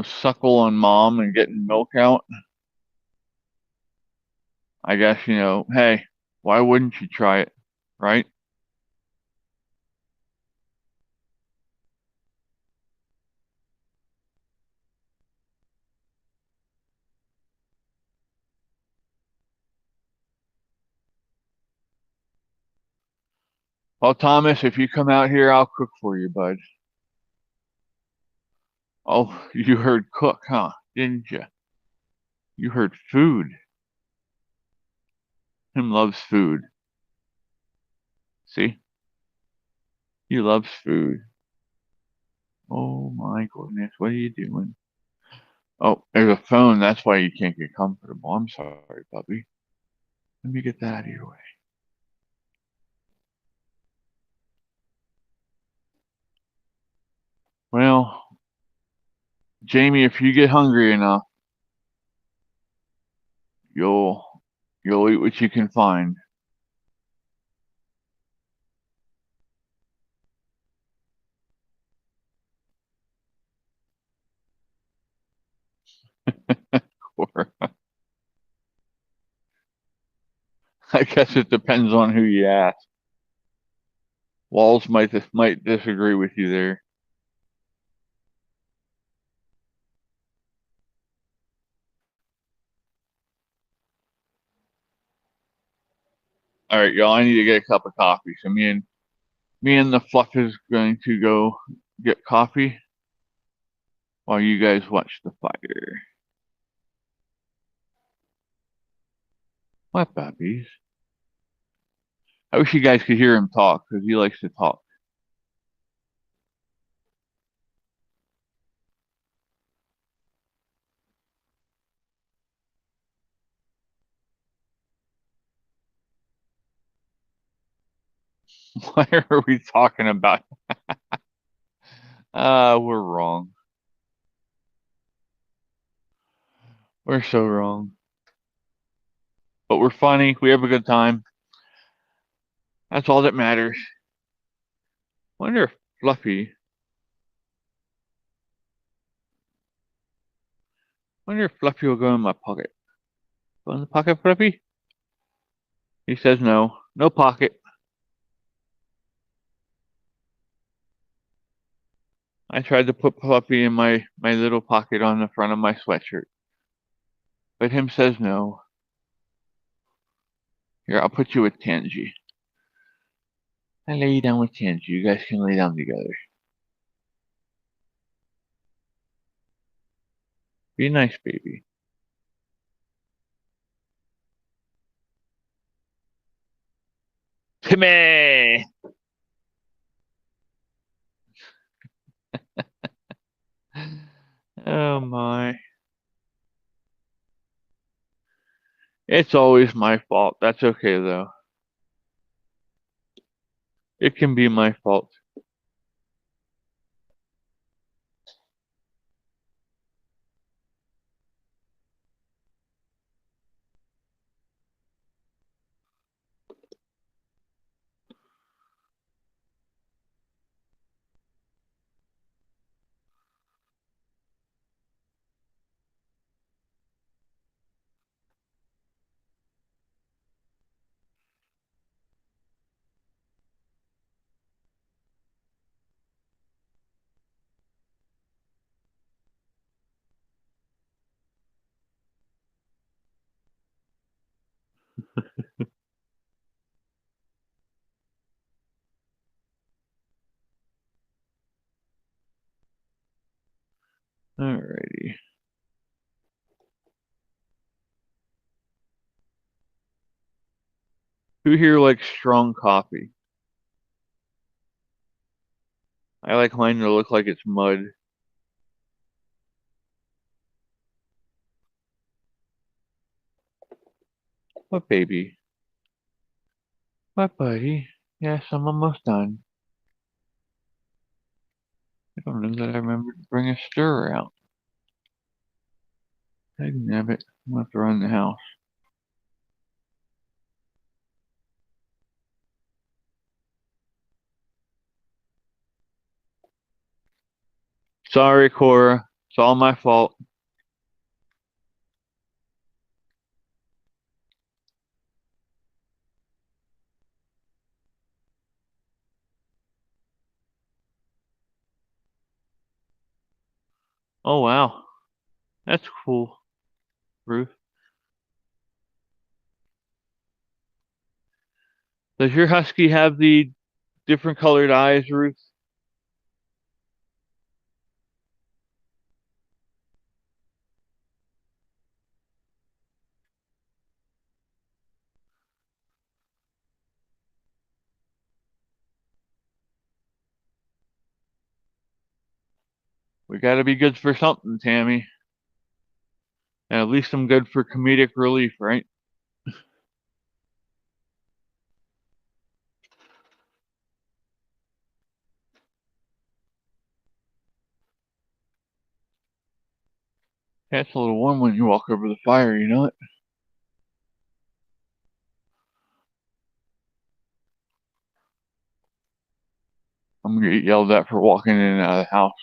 Speaker 1: suckle on mom and getting milk out, I guess, hey, why wouldn't you try it, right? Well, Thomas, if you come out here, I'll cook for you, bud. Oh, you heard cook, huh? Didn't you? You heard food. Him loves food. See? He loves food. Oh my goodness, what are you doing? Oh, there's a phone. That's why you can't get comfortable. I'm sorry, puppy. Let me get that out of your way. Well, Jamie, if you get hungry enough, you'll you'll eat what you can find. Or I guess it depends on who you ask. Walls might disagree with you there. All right, y'all. I need to get a cup of coffee. So me and the fluff is going to go get coffee while you guys watch the fire. What puppies? I wish you guys could hear him talk because he likes to talk. Why are we talking about? We're wrong. We're so wrong. But we're funny. We have a good time. That's all that matters. Wonder if Fluffy. Wonder if Fluffy will go in my pocket. Go in the pocket, Fluffy. He says no. No pocket. I tried to put Puppy in my little pocket on the front of my sweatshirt. But him says no. Here, I'll put you with Tangy. I lay you down with Tangy. You guys can lay down together. Be nice, baby. Timmy! Oh my. It's always my fault. That's okay though. It can be my fault. Alrighty. Who here likes strong coffee? I like mine to look like it's mud. What, baby? What, buddy? Yes, I'm almost done. I don't know that I remember to bring a stirrer out. Dagnabbit. I'm gonna have to run the house. Sorry, Cora. It's all my fault. Oh, wow. That's cool, Ruth. Does your husky have the different colored eyes, Ruth? We gotta be good for something, Tammy. And at least I'm good for comedic relief, right? Yeah, it's a little warm when you walk over the fire, you know it? I'm gonna get yelled at for walking in and out of the house.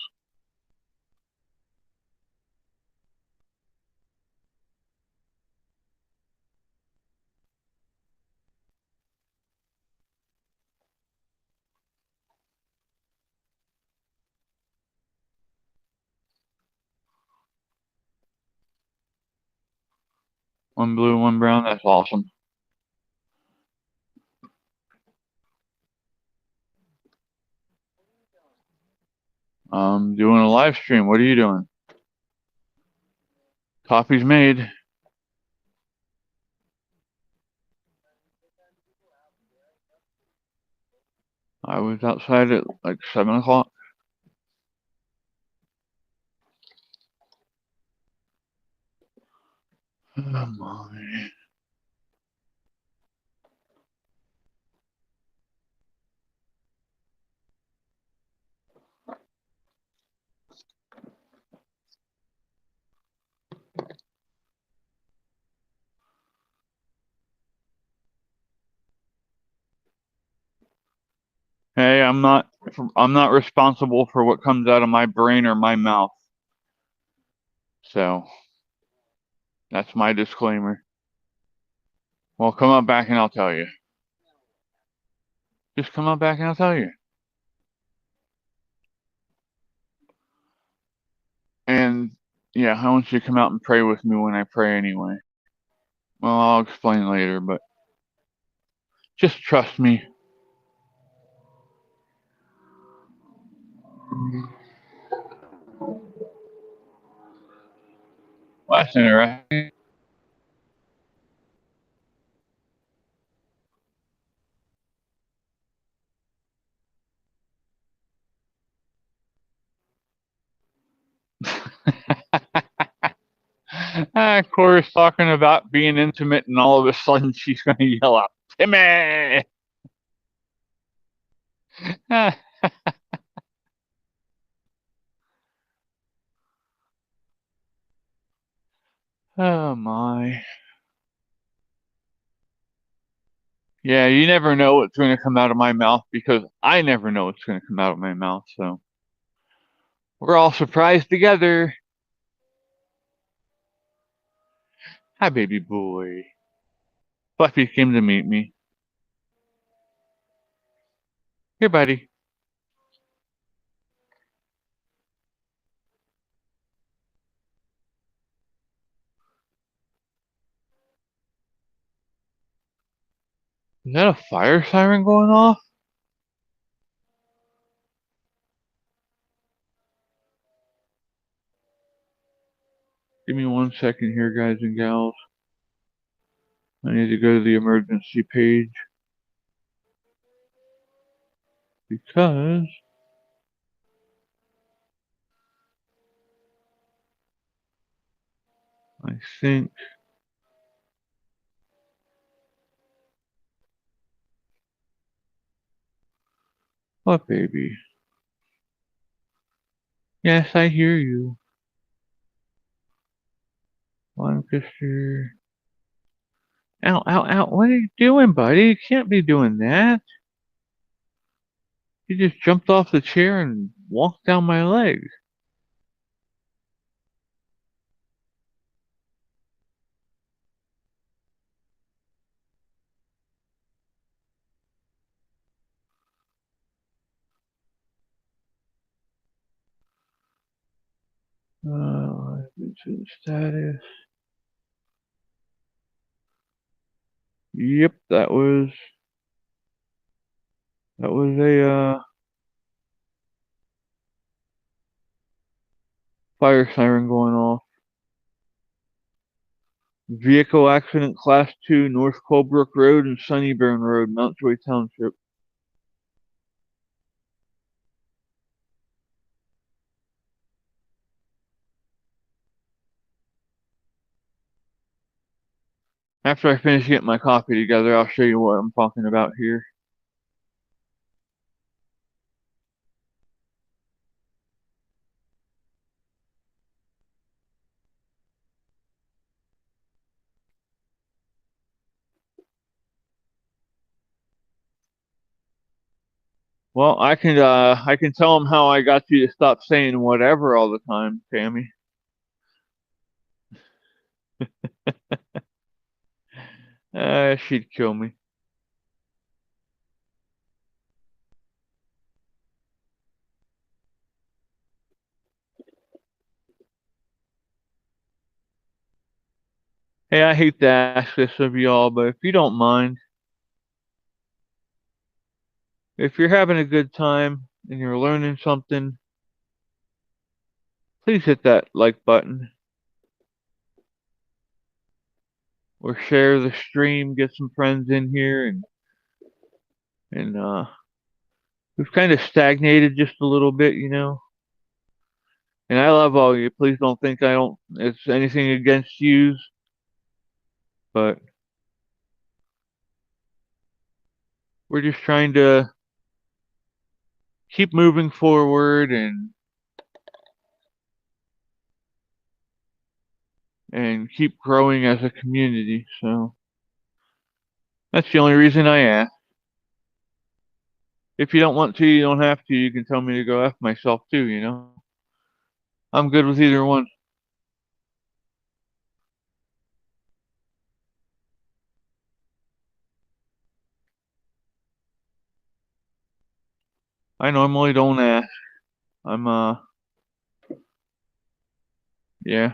Speaker 1: One blue, one brown, that's awesome. Doing a live stream. What are you doing? Coffee's made. I was outside at like 7 o'clock. Oh my. Hey, I'm not responsible for what comes out of my brain or my mouth. So, that's my disclaimer. Well, come on back and I'll tell you. Just come on back and I'll tell you. And yeah, I want you to come out and pray with me when I pray anyway. Well, I'll explain later, but just trust me. Well, that's interesting. Of course, talking about being intimate, and all of a sudden she's going to yell out, Timmy! Oh my. Yeah, you never know what's going to come out of my mouth because I never know what's going to come out of my mouth. So we're all surprised together. Hi, baby boy. Fluffy came to meet me. Here, buddy. Is that a fire siren going off? Give me 1 second here, guys and gals. I need to go to the emergency page because I think what, baby? Yes, I hear you. Lancaster. Ow, ow, ow. What are you doing, buddy? You can't be doing that. You just jumped off the chair and walked down my leg. Status. Yep, that was a fire siren going off. Vehicle accident class 2, North Colebrook Road and Sunnyburn Road, Mountjoy Township. After I finish getting my coffee together, I'll show you what I'm talking about here. Well, I can tell them how I got you to stop saying whatever all the time, Tammy. She'd kill me. Hey, I hate to ask this of y'all, but if you don't mind, if you're having a good time and you're learning something, please hit that like button or share the stream, get some friends in here, and we've kind of stagnated just a little bit, you know. And I love all you. Please don't think I don't. It's anything against yous, but we're just trying to keep moving forward and keep growing as a community. So that's the only reason I ask. If you don't want to, you don't have to. You can tell me to go F myself too, you know. I'm good with either one. I normally don't ask. I'm yeah.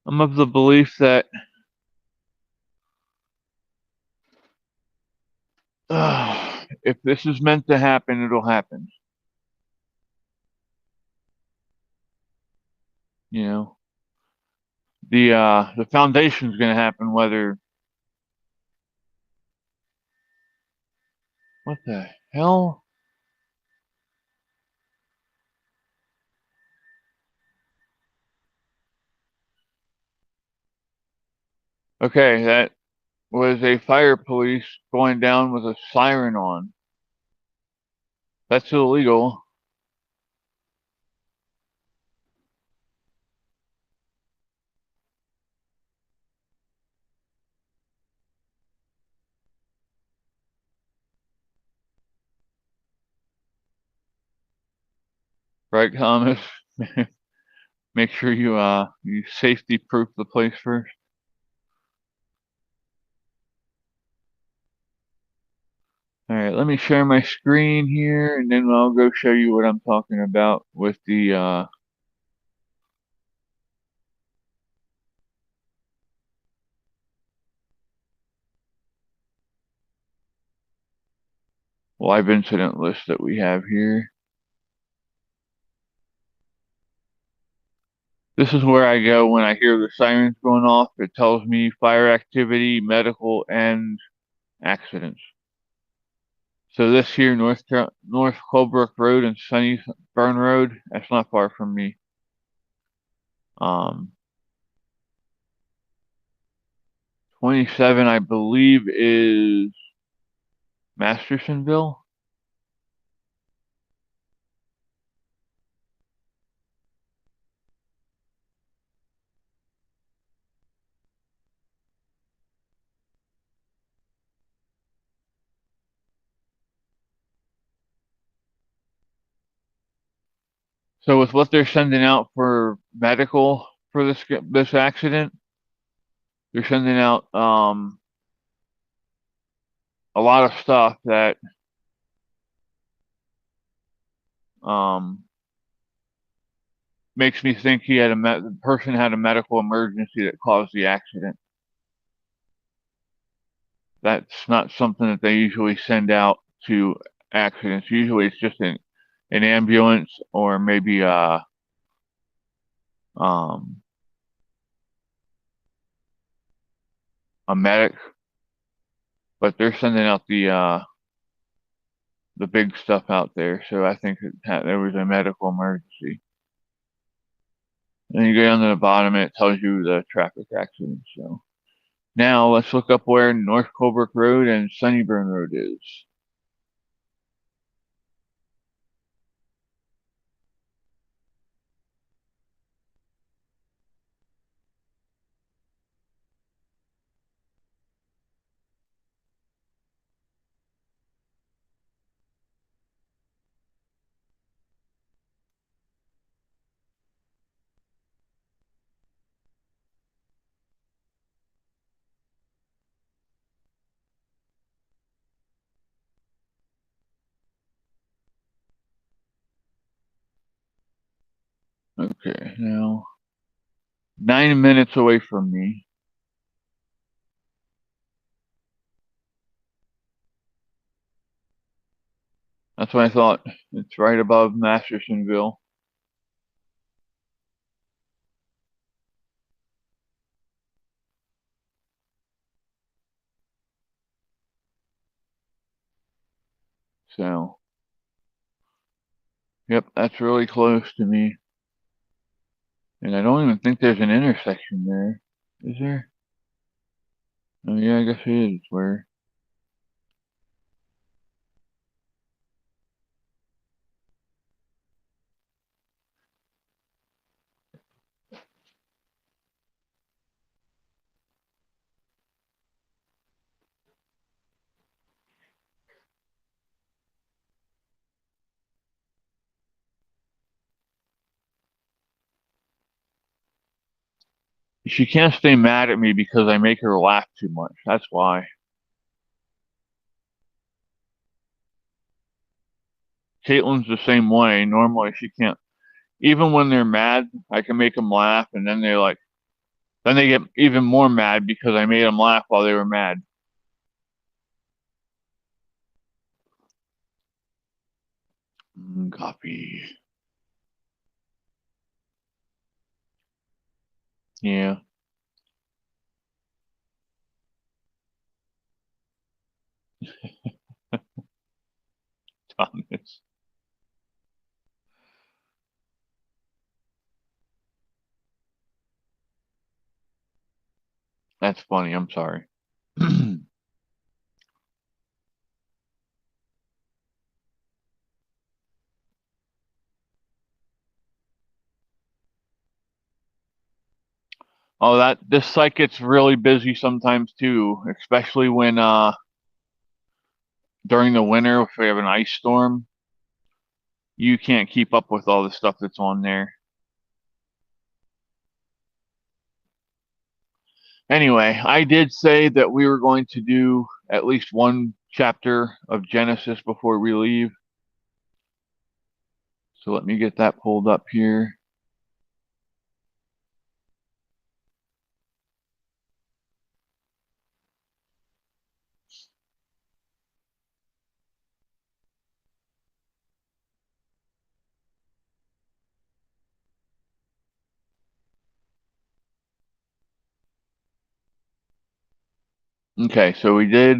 Speaker 1: I'm of the belief that if this is meant to happen, it'll happen. You know, the foundation's gonna happen whether what the hell? Okay, that was a fire police going down with a siren on. That's illegal. Right, Thomas? Make sure you safety proof the place first. Alright, let me share my screen here and then I'll go show you what I'm talking about with the live incident list that we have here. This is where I go when I hear the sirens going off. It tells me fire activity, medical, and accidents. So this here, North Colebrook Road and Sunnyburn Road, that's not far from me. 27, I believe, is Mastersonville. So with what they're sending out for medical for this accident, they're sending out a lot of stuff that um makes me think the person had a medical emergency that caused the accident. That's not something that they usually send out to accidents. Usually it's just an ambulance or maybe um a medic, but they're sending out the big stuff out there. So I think there was a medical emergency. And you go down to the bottom and it tells you the traffic accident. So now let's look up where North Colebrook Road and Sunnyburn Road is. Okay, now 9 minutes away from me. That's what I thought. It's right above Mastersonville. So, yep, that's really close to me. And I don't even think there's an intersection there. Is there? Oh, yeah, I guess it is. Where? She can't stay mad at me because I make her laugh too much. That's why. Caitlin's the same way. Normally she can't. Even when they're mad, I can make them laugh, and then then they get even more mad because I made them laugh while they were mad. Copy. Yeah. Thomas. That's funny. I'm sorry. Oh, this site gets really busy sometimes too, especially when during the winter if we have an ice storm. You can't keep up with all the stuff that's on there. Anyway, I did say that we were going to do at least one chapter of Genesis before we leave. So let me get that pulled up here. Okay, so we did.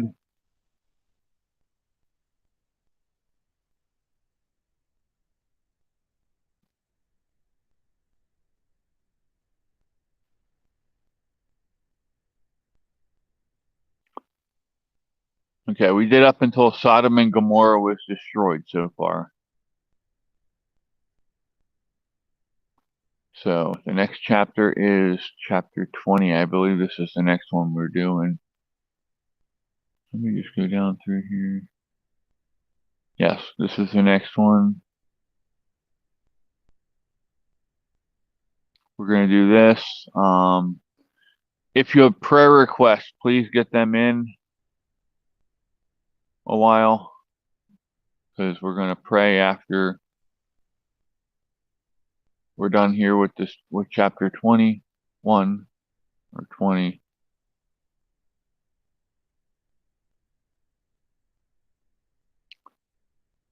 Speaker 1: Okay, we did up until Sodom and Gomorrah was destroyed so far. So the next chapter is chapter 20. I believe this is the next one we're doing. Let me just go down through here. Yes, this is the next one. We're going to do this. If you have prayer requests, please get them in a while, because we're going to pray after we're done here with chapter 21 or 20.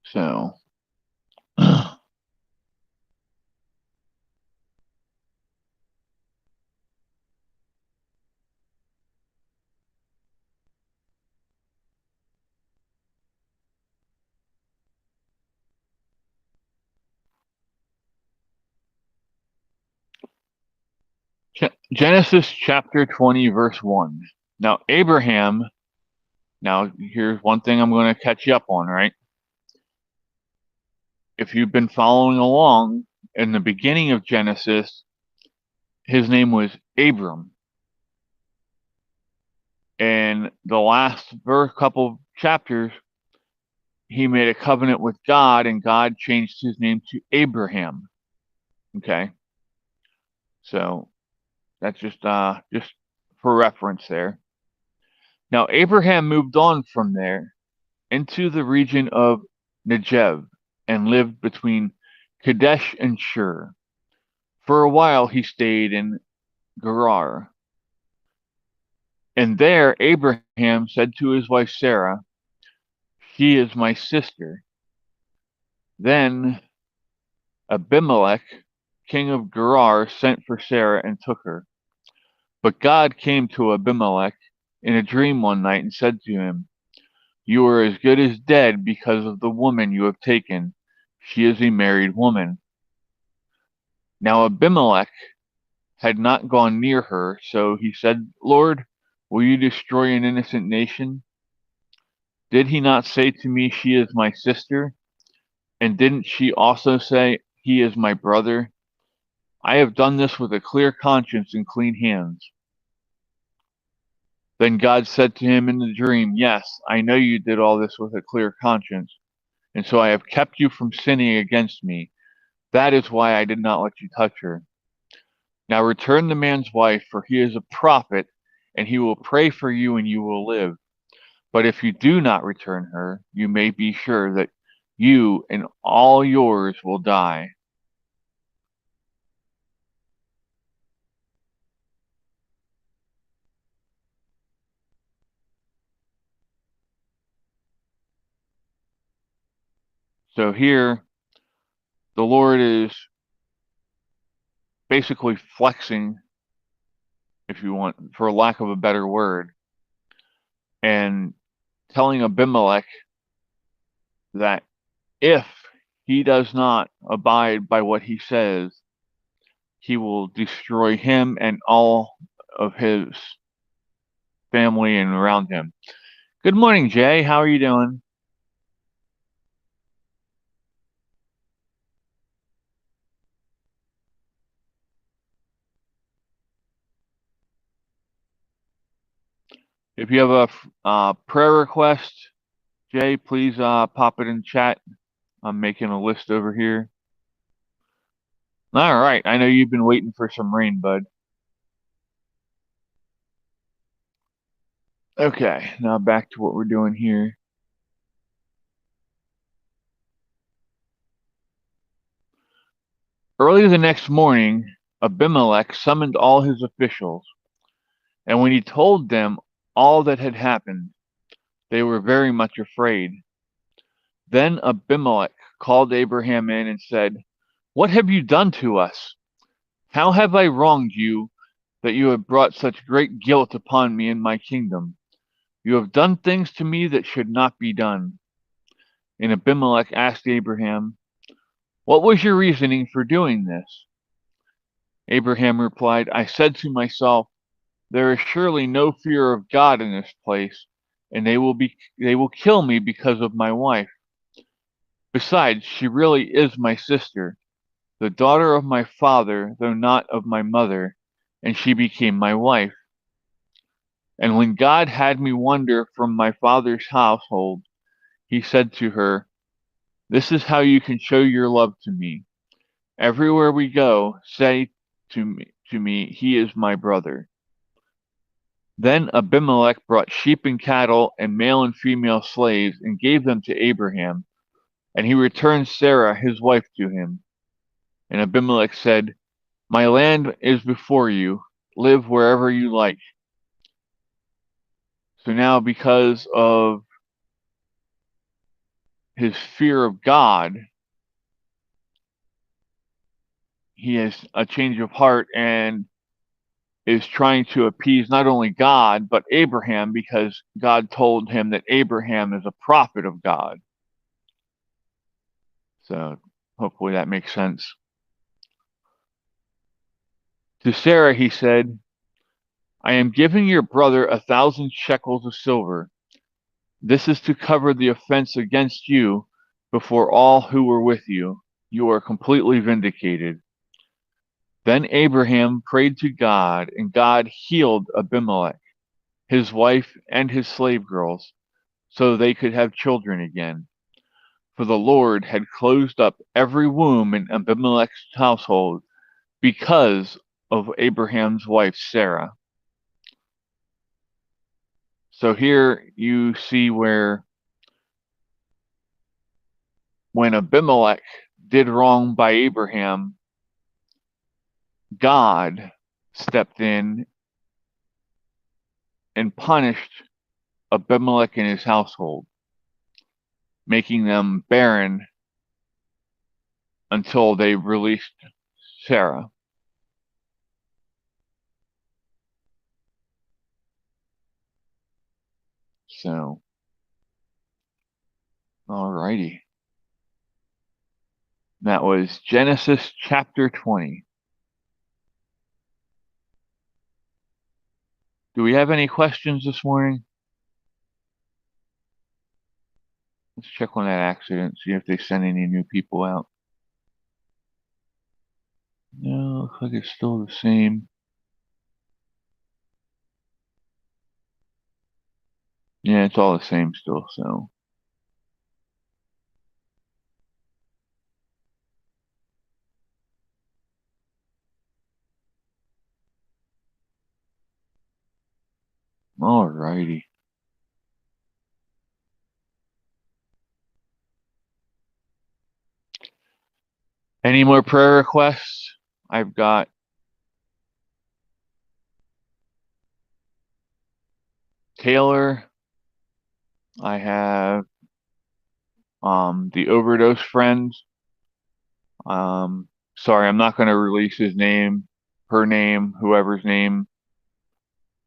Speaker 1: So Genesis chapter 20 verse 1. Now Abraham, now here's one thing I'm going to catch you up on, right? If you've been following along, in the beginning of Genesis, his name was Abram. And the last couple chapters, he made a covenant with God, and God changed his name to Abraham. Okay, so that's just for reference there. Now Abraham moved on from there into the region of Negev and lived between Kadesh and Shur. For a while he stayed in Gerar. And there Abraham said to his wife Sarah, "She is my sister." Then Abimelech, king of Gerar, sent for Sarah and took her. But God came to Abimelech in a dream one night and said to him, "You are as good as dead because of the woman you have taken. She is a married woman." Now Abimelech had not gone near her, so he said, "Lord, will you destroy an innocent nation? Did he not say to me, 'She is my sister'? And didn't she also say, 'He is my brother'? I have done this with a clear conscience and clean hands." Then God said to him in the dream, "Yes, I know you did all this with a clear conscience, and so I have kept you from sinning against me. That is why I did not let you touch her. Now return the man's wife, for he is a prophet, and he will pray for you and you will live. But if you do not return her, you may be sure that you and all yours will die." So here, the Lord is basically flexing, if you want, for lack of a better word, and telling Abimelech that if he does not abide by what he says, he will destroy him and all of his family and around him. Good morning, Jay. How are you doing? If you have a prayer request, Jay, please pop it in chat. I'm making a list over here. All right. I know you've been waiting for some rain, bud. Okay. Now back to what we're doing here. Early the next morning, Abimelech summoned all his officials, and when he told them all that had happened, they were very much afraid. Then Abimelech called Abraham in and said, "What have you done to us? How have I wronged you that you have brought such great guilt upon me and my kingdom? You have done things to me that should not be done." And Abimelech asked Abraham, "What was your reasoning for doing this?" Abraham replied, "I said to myself, there is surely no fear of God in this place, and they will kill me because of my wife. Besides, she really is my sister, the daughter of my father, though not of my mother, and she became my wife. And when God had me wander from my father's household, he said to her, 'This is how you can show your love to me. Everywhere we go, say to me, he is my brother.' Then Abimelech brought sheep and cattle and male and female slaves and gave them to Abraham, and he returned Sarah his wife to him. And Abimelech said, 'My land is before you. Live wherever you like.' So now, because of his fear of God, he has a change of heart and is trying to appease not only God, but Abraham, because God told him that Abraham is a prophet of God. So hopefully that makes sense. To Sarah he said, 'I am giving your brother 1,000 shekels of silver. This is to cover the offense against you before all who were with you. You are completely vindicated.' Then Abraham prayed to God, and God healed Abimelech, his wife, and his slave girls, so they could have children again. For the Lord had closed up every womb in Abimelech's household because of Abraham's wife Sarah." So here you see where when Abimelech did wrong by Abraham, God stepped in and punished Abimelech and his household, making them barren until they released Sarah. So, alrighty. That was Genesis chapter 20. Do we have any questions this morning? Let's check on that accident, see if they sent any new people out. No, looks like it's still the same. Yeah, it's all the same still, so. All righty. Any more prayer requests? I've got Taylor. I have the overdose friend. Sorry, I'm not going to release his name, her name, whoever's name,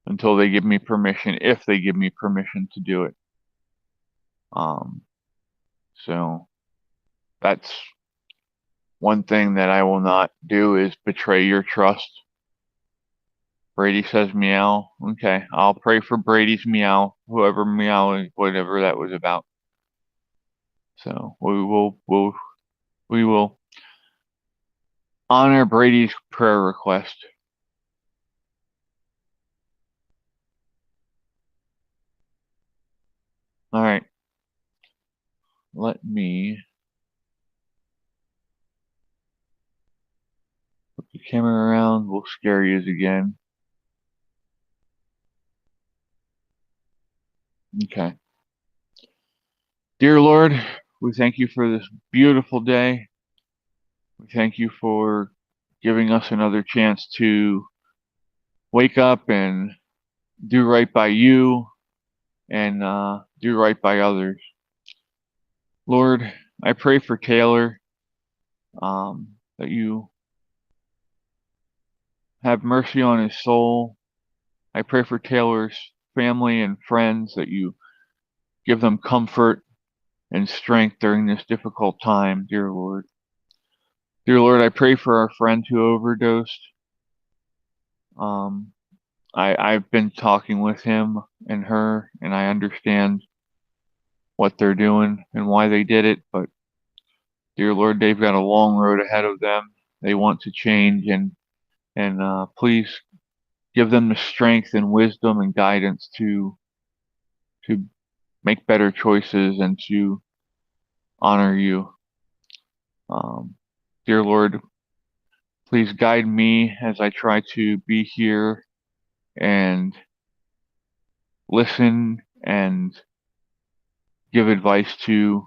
Speaker 1: until they give me permission, if they give me permission to do it. So that's one thing that I will not do, is betray your trust. Brady says meow. Okay, I'll pray for Brady's meow, whoever meow, whatever that was about. So we will honor Brady's prayer request. All right. Let me put the camera around. We'll scare you again. Okay. Dear Lord, we thank you for this beautiful day. We thank you for giving us another chance to wake up and do right by you and do right by others. Lord, I pray for Taylor, that you have mercy on his soul. I pray for Taylor's family and friends, that you give them comfort and strength during this difficult time, dear Lord. Dear Lord, I pray for our friend who overdosed. I've been talking with him and her, and I understand what they're doing and why they did it, but dear Lord, they've got a long road ahead of them. They want to change, and please give them the strength and wisdom and guidance to make better choices and to honor you. Dear Lord, please guide me as I try to be here and listen and give advice to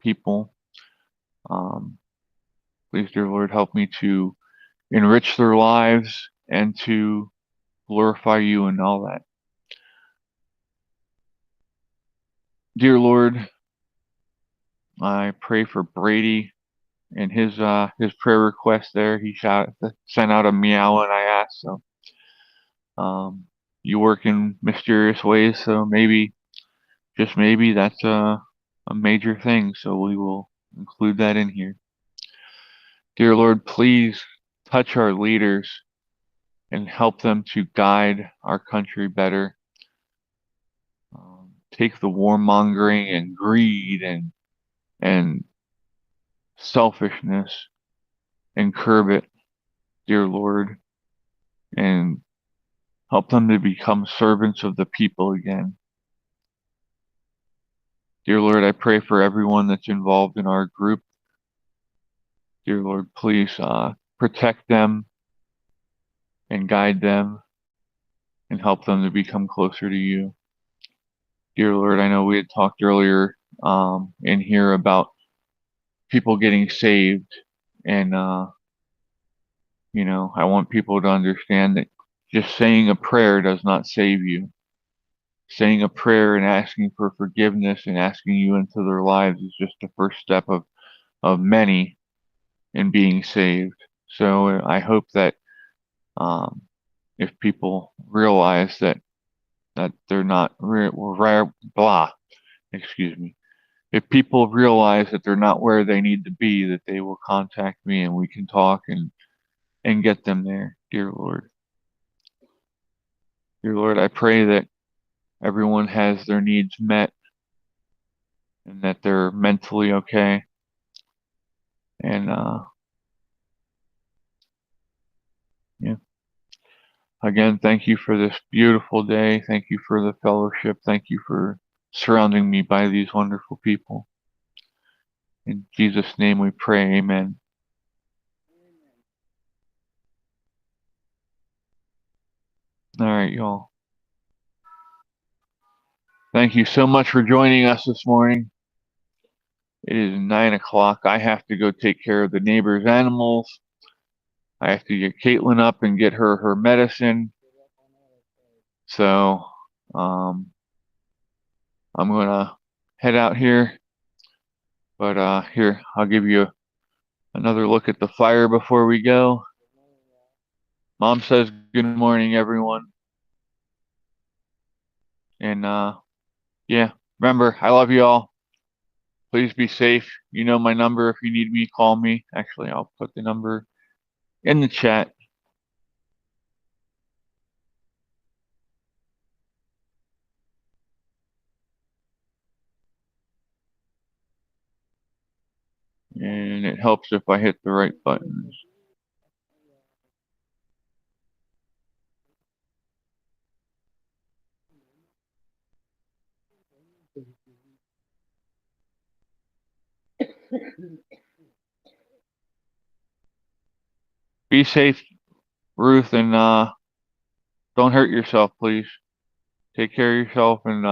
Speaker 1: people. Please, dear Lord, help me to enrich their lives and to glorify you and all that. Dear Lord, I pray for Brady and his prayer request there. He sent out a meow and I asked, so you work in mysterious ways, so maybe, just maybe, that's a major thing, so we will include that in here. Dear Lord, please touch our leaders and help them to guide our country better. Take the warmongering and greed and selfishness and curb it, dear Lord, and help them to become servants of the people again. Dear Lord, I pray for everyone that's involved in our group. Dear Lord, please protect them and guide them and help them to become closer to you. Dear Lord, I know we had talked earlier in here about people getting saved, and you know, I want people to understand that just saying a prayer does not save you. Saying a prayer and asking for forgiveness and asking you into their lives is just the first step of many in being saved. So I hope that if people realize that they're not if people realize that they're not where they need to be, that they will contact me and we can talk and get them there, dear Lord. Dear Lord, I pray that everyone has their needs met and that they're mentally okay. And yeah. Again, thank you for this beautiful day. Thank you for the fellowship. Thank you for surrounding me by these wonderful people. In Jesus' name we pray, amen. All right, y'all. Thank you so much for joining us this morning. It is 9 o'clock. I have to go take care of the neighbor's animals. I have to get Caitlin up and get her medicine. So I'm gonna head out here. But here, I'll give you another look at the fire before we go. Mom says good morning, everyone. And yeah, remember, I love you all. Please be safe. You know my number. If you need me, call me. Actually, I'll put the number in the chat. And it helps if I hit the right buttons. Be safe, Ruth, and don't hurt yourself, please. Take care of yourself, and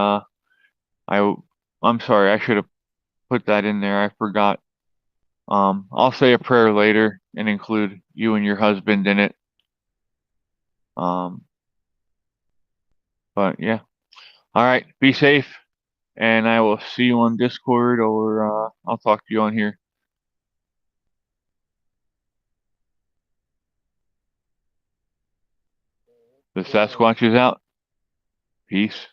Speaker 1: I'm sorry, I should have put that in there. I forgot. I'll say a prayer later and include you and your husband in it. But yeah. All right, be safe, and I will see you on Discord, or I'll talk to you on here. The Sasquatch is out. Peace.